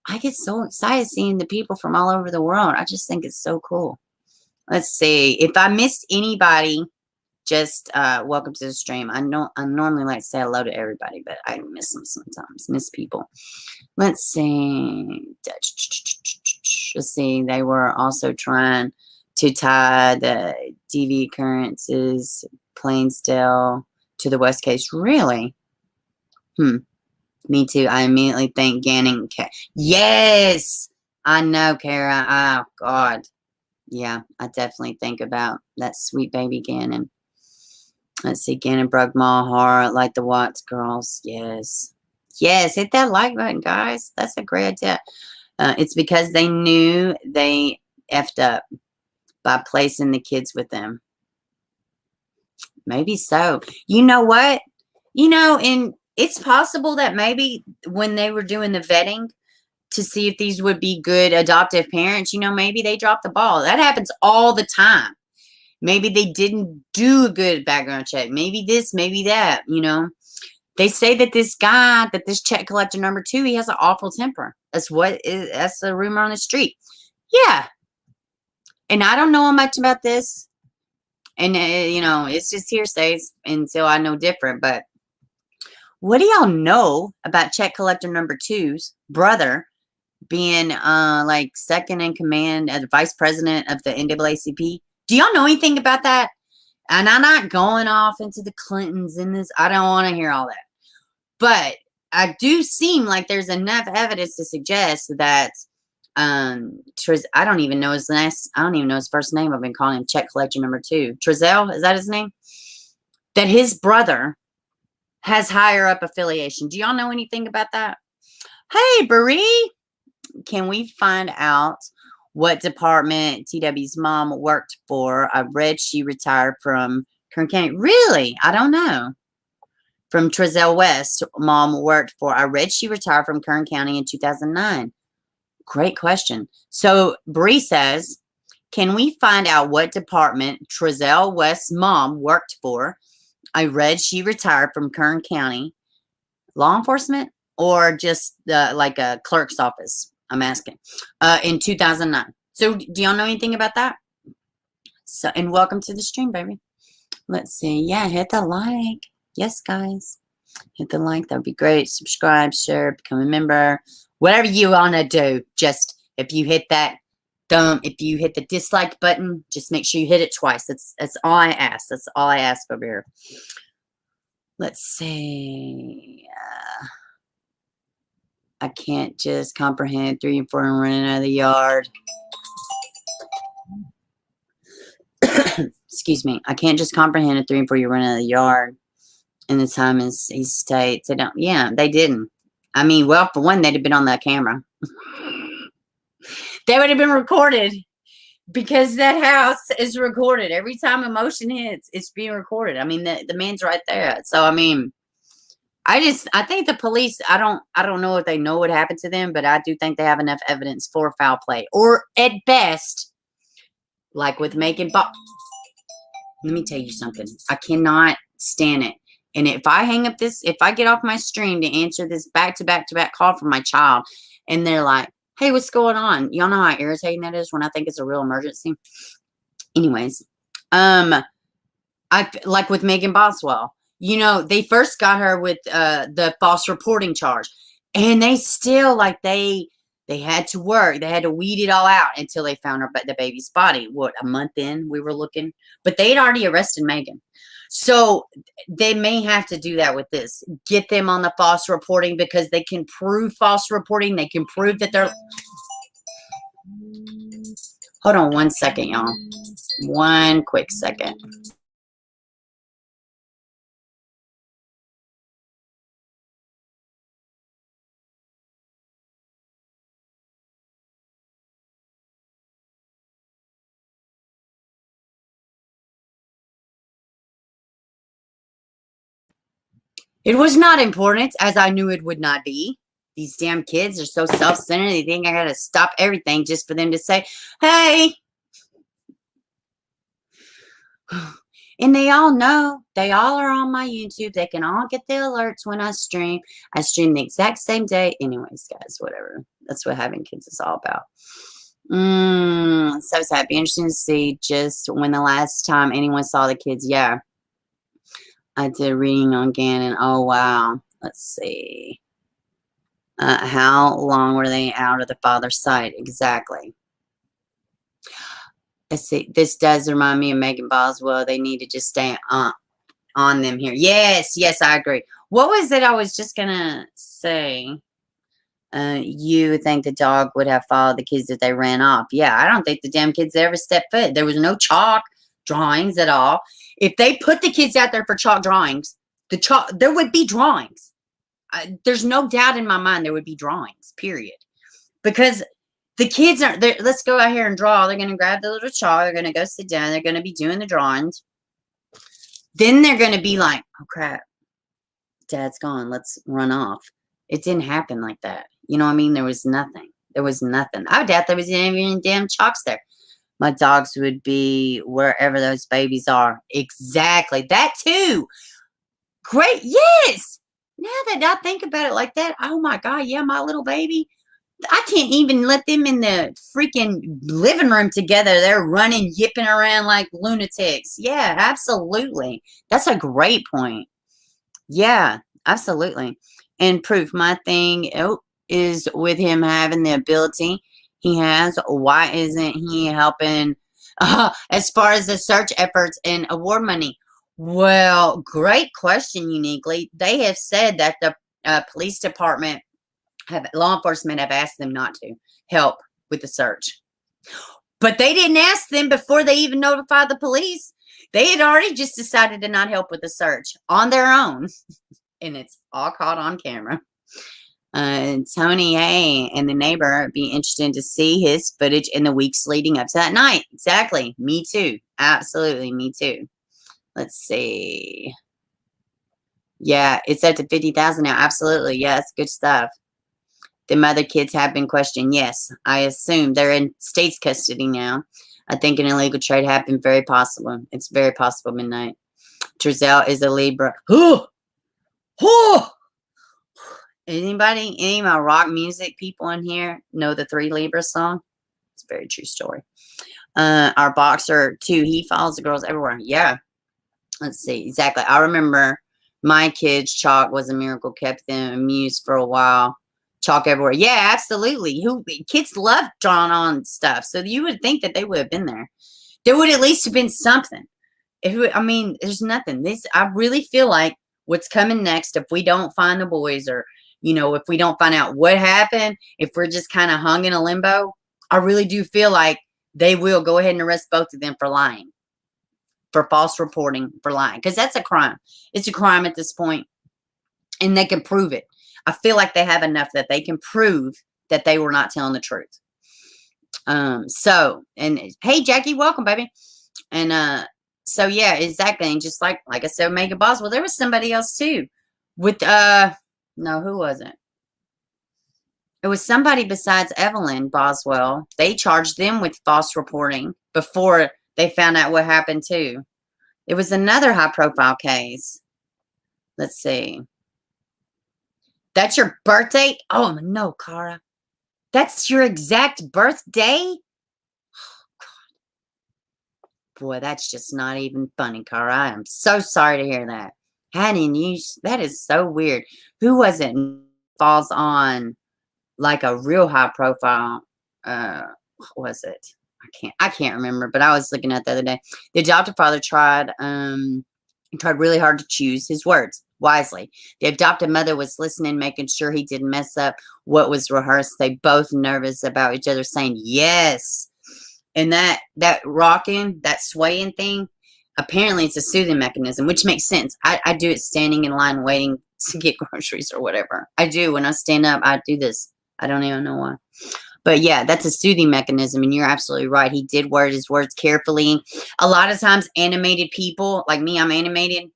I get so excited seeing the people from all over the world. I just think it's so cool. Let's see. If I missed anybody, just welcome to the stream. I normally like to say hello to everybody, but I miss them sometimes. Miss people. Let's see. Let's see. They were also trying to tie the DV occurrences, Plainsdale, to the West Case. Really? Me too. I immediately think Gannon. Yes, I know, Kara. Oh God, yeah. I definitely think about that sweet baby Gannon. Let's see, Gannon broke my heart like the Watts girls. Yes, hit that like button, guys. That's a great idea. It's because they knew they effed up by placing the kids with them. Maybe so. You know what? You know, it's possible that maybe when they were doing the vetting to see if these would be good adoptive parents, you know, maybe they dropped the ball. That happens all the time. Maybe they didn't do a good background check. Maybe this, maybe that, you know. They say that this guy, that this check collector number 2, he has an awful temper. That's the rumor on the street. Yeah. And I don't know much about this. And, it's just hearsays until I know different. But what do y'all know about check collector number 2's brother being, like, second in command as vice president of the NAACP? Do y'all know anything about that? And I'm not going off into the Clintons in this. I don't want to hear all that. But I do seem like there's enough evidence to suggest that I don't even know his first name. I've been calling him check collector number 2. Trezell, is that his name? That his brother has higher up affiliation. Do y'all know anything about that? Hey, Bree, can we find out what department TW's mom worked for? I read she retired from Kern County. Really? I don't know. From Trezell West, mom worked for. I read she retired from Kern County in 2009. Great question. So Bree says, can we find out what department Trezell West's mom worked for? I read she retired from Kern County. Law enforcement or just like a clerk's office? I'm asking. In 2009. So do y'all know anything about that? So, and welcome to the stream, baby. Let's see. Yeah, hit the like. Yes, guys. Hit the like. That would be great. Subscribe, share, become a member. Whatever you want to do. Just if you hit that if you hit the dislike button, just make sure you hit it twice. That's all I ask. That's all I ask over here. Let's see. I can't just comprehend 3 and 4 and running out of the yard. Excuse me. I can't just comprehend a 3 and 4 year running out of the yard. And the time is he states they don't. Yeah, they didn't. I mean, well, for one, they'd have been on that camera. They would have been recorded because that house is recorded. Every time a motion hits, it's being recorded. I mean, the man's right there. So, I mean, I think the police, I don't know if they know what happened to them, but I do think they have enough evidence for foul play. Or at best, like with Megan Bob. Let me tell you something. I cannot stand it. And if I hang up if I get off my stream to answer this back-to-back-to-back call from my child, and they're like, hey, what's going on? Y'all know how irritating that is when I think it's a real emergency. Anyways, I like with Megan Boswell, they first got her with the false reporting charge, and they still they had to work. They had to weed it all out until they found the baby's body. What, a month in we were looking, but they'd already arrested Megan. So they may have to do that with this. Get them on the false reporting because they can prove false reporting. They can prove that they're... Hold on one second, y'all. One quick second. It was not important, as I knew it would not be. These damn kids are so self-centered. They think I gotta stop everything just for them to say, hey. And they all know. They all are on my YouTube. They can all get the alerts when I stream. I stream the exact same day. Anyways, guys, whatever. That's what having kids is all about. So sad. Be interesting to see just when the last time anyone saw the kids. Yeah. I did reading on Gannon. Oh, wow. Let's see. How long were they out of the father's sight? Exactly. Let's see. This does remind me of Megan Boswell. They need to just stay on them here. Yes, I agree. What was it I was just going to say? You think the dog would have followed the kids if they ran off? Yeah, I don't think the damn kids ever stepped foot. There was no chalk drawings at all. If they put the kids out there for chalk drawings, there would be drawings. There's no doubt in my mind there would be drawings, period. Because the kids aren't there. Let's go out here and draw. They're going to grab the little chalk. They're going to go sit down. They're going to be doing the drawings. Then they're going to be like, oh, crap. Dad's gone. Let's run off. It didn't happen like that. You know what I mean? There was nothing. There was nothing. I doubt there was even damn chalks there. My dogs would be wherever those babies are. Exactly. That too. Great. Yes. now that I think about it like that, oh my God, yeah, my little baby. I can't even let them in the freaking living room together. They're running, yipping around like lunatics. Yeah, absolutely. That's a great point. Yeah, absolutely. And proof, my thing is with him having the ability he has. Why isn't he helping as far as the search efforts and award money? Well, great question, uniquely. They have said that the police department law enforcement have asked them not to help with the search. But they didn't ask them before they even notified the police. They had already just decided to not help with the search on their own. And it's all caught on camera. Tony A and the neighbor be interested to see his footage in the weeks leading up to that night. Exactly. Me too. Absolutely. Me too. Let's see. Yeah, it's up to 50,000 now. Absolutely. Yes, good stuff. The mother kids have been questioned. Yes, I assume they're in state's custody now. I think an illegal trade happened. Very possible. It's very possible. Midnight. Trezell is a Libra. Anybody, any of my rock music people in here know the 3 Libra song? It's a very true story. Our boxer too. He follows the girls everywhere. Yeah. Let's see. Exactly. I remember my kids. Chalk was a miracle. Kept them amused for a while. Chalk everywhere. Yeah, absolutely. Kids love drawing on stuff. So you would think that they would have been there. There would at least have been something. I mean, there's nothing. I really feel like what's coming next, if we don't find the boys, or, if we don't find out what happened, if we're just kind of hung in a limbo, I really do feel like they will go ahead and arrest both of them for lying, for false reporting, for lying. Because that's a crime. It's a crime at this point, and they can prove it. I feel like they have enough that they can prove that they were not telling the truth. Hey, Jackie, welcome, baby. And, so yeah, exactly. And just like I said, Megan Boswell, there was somebody else too with, no, who was it? It was somebody besides Evelyn Boswell. They charged them with false reporting before they found out what happened too. It was another high profile case. Let's see. That's your birthday? Oh, no, Cara. That's your exact birthday? Oh, God. Boy, that's just not even funny, Cara. I am so sorry to hear that. That is so weird. Who was it falls on like a real high profile? What was it? I can't remember, but I was looking at the other day. The adoptive father tried really hard to choose his words wisely. The adopted mother was listening, making sure he didn't mess up what was rehearsed. They both nervous about each other, saying yes. And that rocking, that swaying thing, apparently it's a soothing mechanism, which makes sense. I do it standing in line waiting to get groceries or whatever. I do. When I stand up, I do this. I don't even know why. But yeah, that's a soothing mechanism, and you're absolutely right. He did word his words carefully. A lot of times animated people, like me, I'm animated.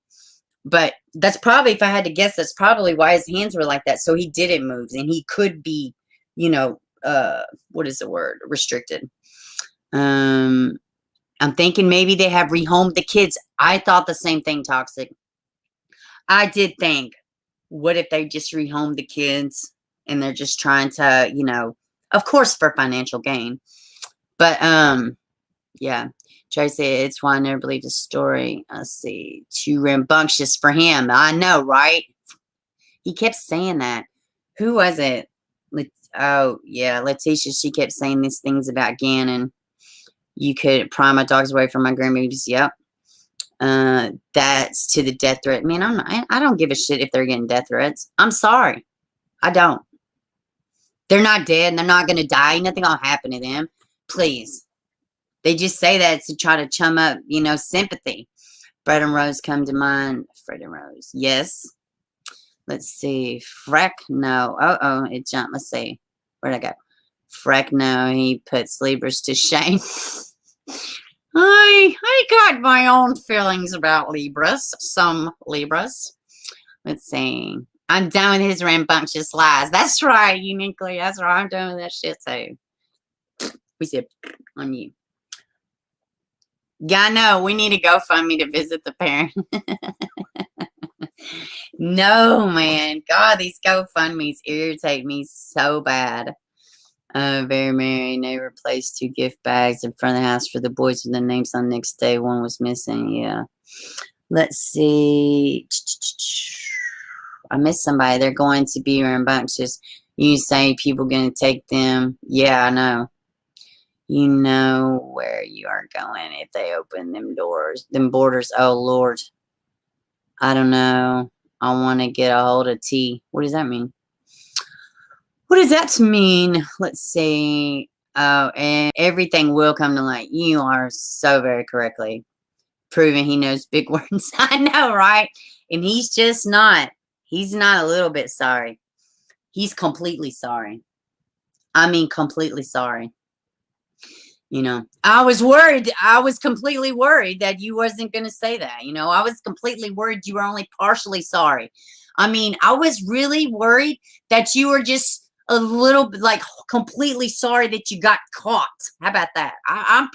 But that's probably, if I had to guess, that's probably why his hands were like that. So he didn't move, and he could be, what is the word? Restricted. I'm thinking maybe they have rehomed the kids. I thought the same thing, Toxic. I did think, what if they just rehomed the kids and they're just trying to, of course for financial gain. But, yeah. Tracy, it's why I never believed the story. Let's see. Too rambunctious for him. I know, right? He kept saying that. Who was it? Oh, yeah. Letitia, she kept saying these things about Gannon. You could pry my dogs away from my grandbabies. Yep. That's to the death threat. Man, I don't give a shit if they're getting death threats. I'm sorry. I don't. They're not dead and they're not going to die. Nothing will happen to them. Please. They just say that to try to chum up, sympathy. Fred and Rose come to mind. Fred and Rose. Yes. Let's see. Freck. No. It jumped. Let's see. Where'd I go? Freck. No. He puts Libras to shame. I got my own feelings about Libras. Some Libras. Let's see. I'm done with his rambunctious lies. That's right, uniquely. That's right. I'm done with that shit too. We said on you. Yeah, I know. We need to GoFundMe to visit the parent. No, man. God, these GoFundMe's irritate me so bad. Very merry neighbor placed 2 gift bags in front of the house for the boys with their names on next day. One was missing. Yeah. Let's see. I missed somebody. They're going to be here in bunches. You say people going to take them. Yeah, I know. You know where you are going if they open them doors, them borders. Oh, Lord. I don't know. I want to get a hold of T. What does that mean? What does that mean? Let's see. Oh, and everything will come to light. You are so very correctly proving he knows big words. I know, right? And he's just not. He's not a little bit sorry. He's completely sorry. I mean, completely sorry. You know, I was worried. I was completely worried that you wasn't going to say that. You know, I was completely worried you were only partially sorry. I mean, I was really worried that you were just a little bit like completely sorry that you got caught. How about that? I'm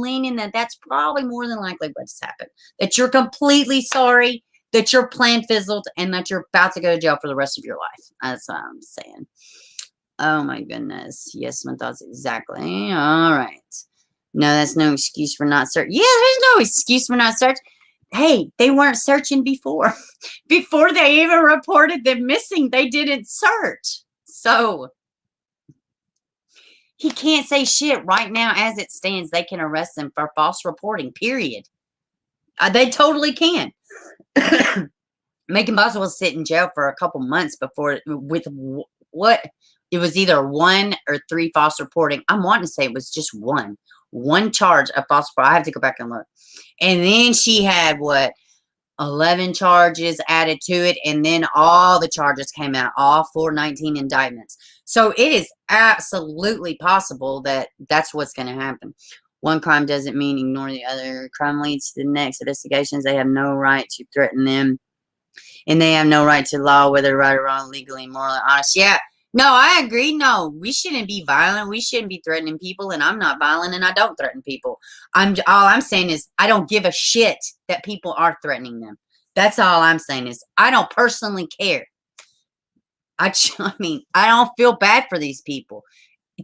leaning that that's probably more than likely what's happened. That you're completely sorry, that your plan fizzled, and that you're about to go to jail for the rest of your life. That's what I'm saying. Oh my goodness. Yes, my thoughts exactly. All right. No, that's no excuse for not searching. Yeah, there's no excuse for not searching. Hey, they weren't searching before. Before they even reported them missing, they didn't search. So he can't say shit right now as it stands. They can arrest them for false reporting, period. They totally can. Make him possible sit in jail for a couple months before with what? It was either 1 or 3 false reporting. I'm wanting to say it was just one charge of false reporting. I have to go back and look. And then she had what? 11 charges added to it, and then all the charges came out, all 419 indictments. So it is absolutely possible that that's what's going to happen. One crime doesn't mean ignore the other. Crime leads to the next. Investigations, they have no right to threaten them, and they have no right to law, whether right or wrong, legally, morally, honest. Yeah. No, I agree. No, we shouldn't be violent. We shouldn't be threatening people, and I'm not violent, and I don't threaten people. All I'm saying is I don't give a shit that people are threatening them. That's all I'm saying is I don't personally care. I mean, I don't feel bad for these people.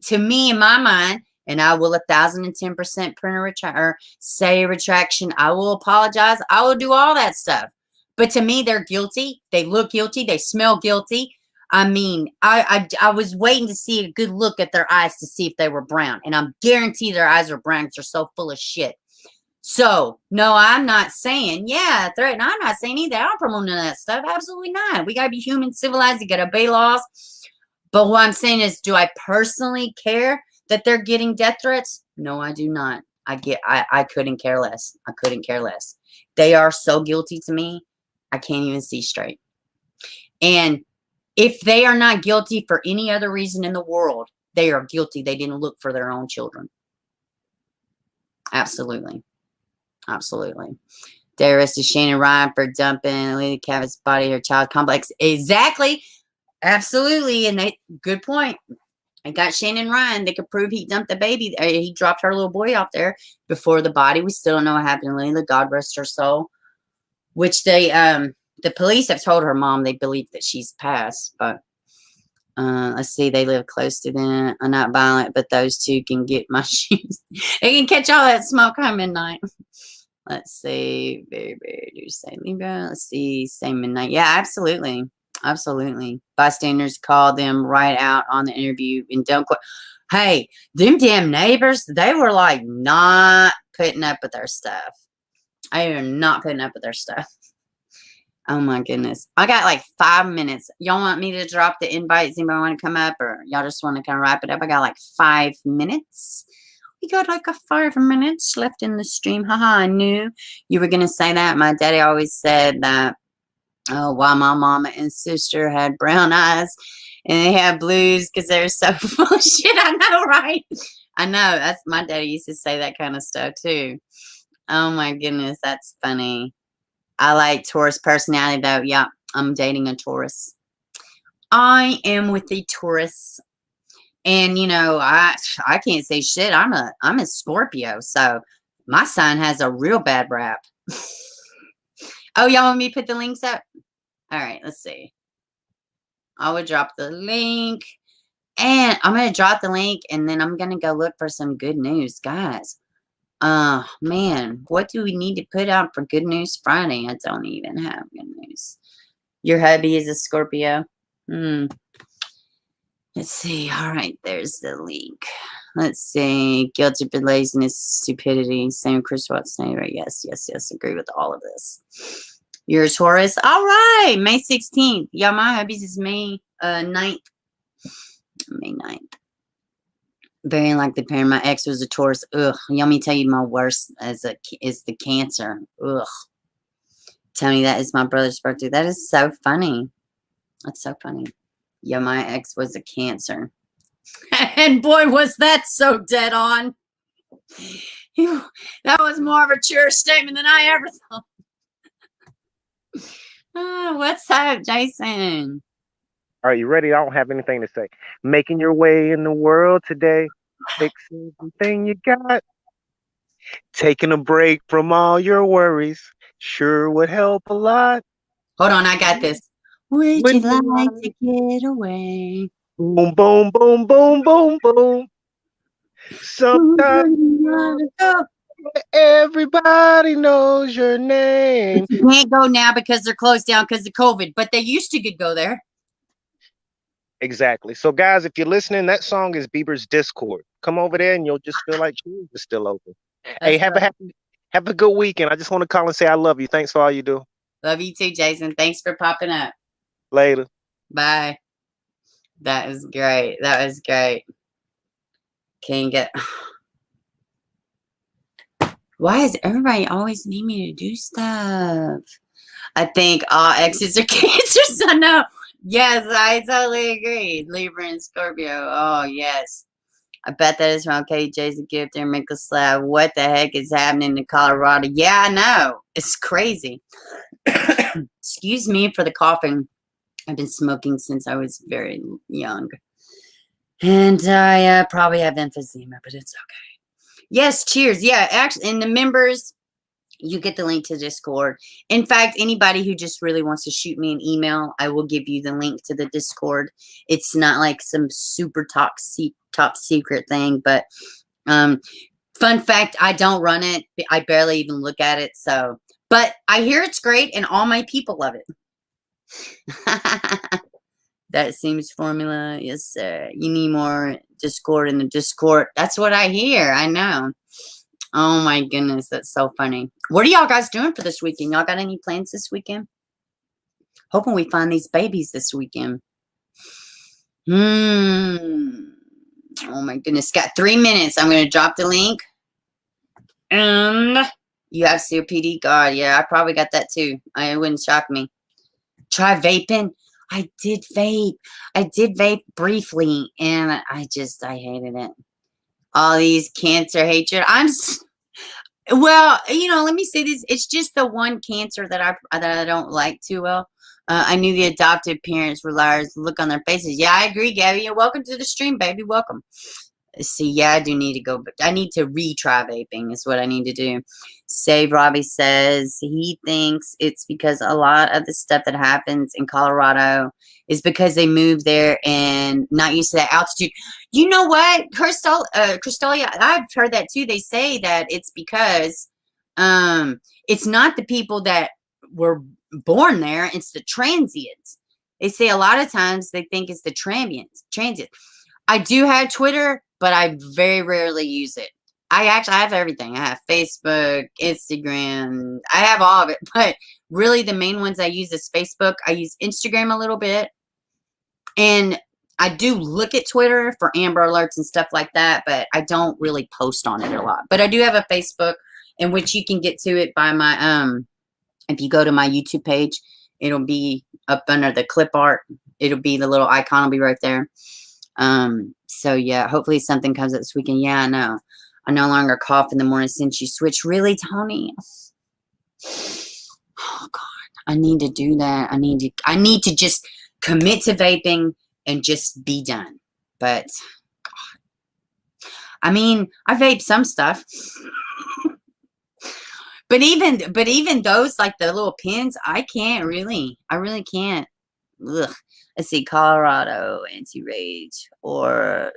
To me, in my mind, and I will 1,010% say a retraction. I will apologize. I will do all that stuff. But to me, they're guilty. They look guilty. They smell guilty. I mean, I was waiting to see a good look at their eyes to see if they were brown. And I'm guaranteed their eyes are brown because they're so full of shit. So, no, I'm not saying, yeah, threaten. I'm not saying either. I don't promote none of that stuff. Absolutely not. We got to be human, civilized. You got to obey laws. But what I'm saying is, do I personally care that they're getting death threats? No, I do not. I couldn't care less. I couldn't care less. They are so guilty to me. I can't even see straight. And if they are not guilty for any other reason in the world, they are guilty. They didn't look for their own children. Absolutely. Absolutely. They arrested Shannon Ryan for dumping Lily Cavitt's body, her child complex. Exactly. Absolutely. And good point. I got Shannon Ryan. They could prove he dumped the baby. He dropped her little boy off there before the body. We still don't know what happened to Lily. God rest her soul. Which the police have told her mom they believe that she's passed. But let's see. They live close to them. I'm not violent, but those two can get my shoes. They can catch all that smoke home midnight. Let's see. Very, very, do you say Libra? Let's see. Say midnight. Yeah, absolutely. Absolutely. Bystanders called them right out on the interview and don't quit. Hey, them damn neighbors, they were like not putting up with their stuff. I am not putting up with their stuff. Oh my goodness. I got like 5 minutes. Y'all want me to drop the invites? Anybody want to come up, or y'all just want to kind of wrap it up? I got like 5 minutes. We got like 5 minutes left in the stream. Haha, I knew you were going to say that. My daddy always said that, oh, why my mama and sister had brown eyes and they had blues because they're so full of shit. I know, right? I know. That's my daddy used to say that kind of stuff too. Oh my goodness, that's funny. I like Taurus personality though. Yeah, I'm dating a Taurus. I am with a Taurus. And you know, I can't say shit. I'm a Scorpio, so my sign has a real bad rap. Oh, y'all want me to put the links up? All right, let's see. I will drop the link. And I'm going to drop the link, and then I'm going to go look for some good news. Guys, man, what do we need to put out for Good News Friday? I don't even have good news. Your hubby is a Scorpio. Let's see. All right, there's the link. Let's see. Guilty for laziness, stupidity. Same Chris Watts neighbor. Yes. Agree with all of this. You're a Taurus. All right, May 16th. Yeah, my hubby's is May 9th. May 9th. Very unlikely parent. My ex was a Taurus. Ugh. Let me tell you, my worst is the Cancer. Ugh. Tell me that is my brother's birthday. That is so funny. That's so funny. Yeah, my ex was a Cancer. And boy, was that so dead on. That was more of a true statement than I ever thought. What's up, Jason? Are you ready? I don't have anything to say. Making your way in the world today. Fix everything you got. Taking a break from all your worries sure would help a lot. Hold on, I got this. Would you like to get away? Boom, boom, boom, boom, boom, boom. Sometimes everybody knows your name. But you can't go now because they're closed down because of COVID, but they used to could go there. Exactly. So, guys, if you're listening, that song is Bieber's Discord. Come over there and you'll just feel like Cheers is still open. Hey, have a good weekend. I just want to call and say I love you. Thanks for all you do. Love you too, Jason. Thanks for popping up. Later. Bye. That was great. That was great. Can't get. Why does everybody always need me to do stuff? I think all exes are Cancers. I know. Yes, I totally agree. Libra and Scorpio. Oh, yes. I bet that is wrong. KJ's a gift there. Make a slab. What the heck is happening in Colorado? Yeah, I know. It's crazy. Excuse me for the coughing. I've been smoking since I was very young. And I probably have emphysema, but it's okay. Yes, cheers. Yeah, actually, and the members, you get the link to Discord. In fact, anybody who just really wants to shoot me an email, I will give you the link to the Discord. It's not like some super top secret thing, but fun fact, I don't run it. I barely even look at it. So, but I hear it's great and all my people love it. That seems formula. Yes, sir. You need more Discord in the Discord. That's what I hear. I know. Oh my goodness, that's so funny. What are y'all guys doing for this weekend? Y'all got any plans this weekend? Hoping we find these babies this weekend. Oh my goodness. Got 3 minutes. I'm going to drop the link. And you have COPD? God, yeah, I probably got that too. It wouldn't shock me. Try vaping. I did vape briefly, and I hated it. All these cancer hatred. Well, let me say this. It's just the one cancer that I don't like too well. I knew the adoptive parents were liars. Look on their faces. Yeah, I agree, Gabby. You're welcome to the stream, baby. Welcome. See, yeah, I do need to go, but I need to retry vaping is what I need to do. Save Robbie says he thinks it's because a lot of the stuff that happens in Colorado is because they moved there and not used to that altitude. You know what, Cristolia, I've heard that too. They say that it's because it's not the people that were born there, it's the transients. They say a lot of times they think it's the transients. I do have Twitter, but I very rarely use it. I have everything. I have Facebook, Instagram. I have all of it. But really the main ones I use is Facebook. I use Instagram a little bit. And I do look at Twitter for Amber Alerts and stuff like that, but I don't really post on it a lot. But I do have a Facebook in which you can get to it by my, if you go to my YouTube page, it'll be up under the clip art. It'll be the little icon will be right there. So yeah, hopefully something comes up this weekend. Yeah, I know. I no longer cough in the morning since you switched. Really, Tony? Oh God, I need to do that. I need to just commit to vaping and just be done. But God, I mean, I vape some stuff. But even those, like the little pins, I really can't. Ugh. Let's see, Colorado anti-rage or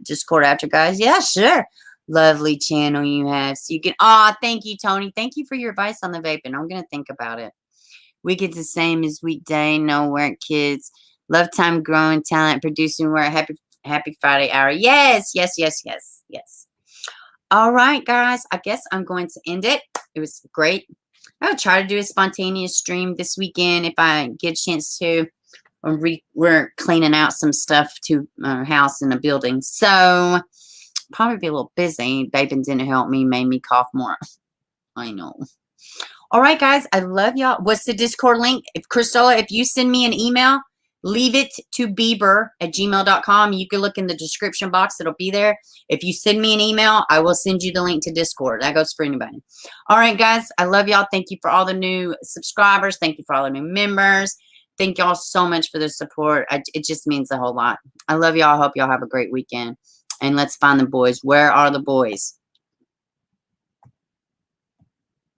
Discord after guys. Yeah, sure. Lovely channel you have. So you can. Thank you, Tony. Thank you for your advice on the vaping. I'm gonna think about it. Weekend's the same as weekday. No work, kids. Love time, growing talent, producing work. Happy Friday hour. Yes. All right, guys. I guess I'm going to end it. It was great. I'll try to do a spontaneous stream this weekend if I get a chance to. We're cleaning out some stuff to our house in the building. So probably be a little busy. Vaping didn't help me, made me cough more. I know. All right, guys. I love y'all. What's the Discord link? If you send me an email, leaveittobeber@gmail.com. You can look in the description box. It'll be there. If you send me an email, I will send you the link to Discord. That goes for anybody. All right, guys. I love y'all. Thank you for all the new subscribers. Thank you for all the new members. Thank y'all so much for the support. It just means a whole lot. I love y'all. I hope y'all have a great weekend. And let's find the boys. Where are the boys?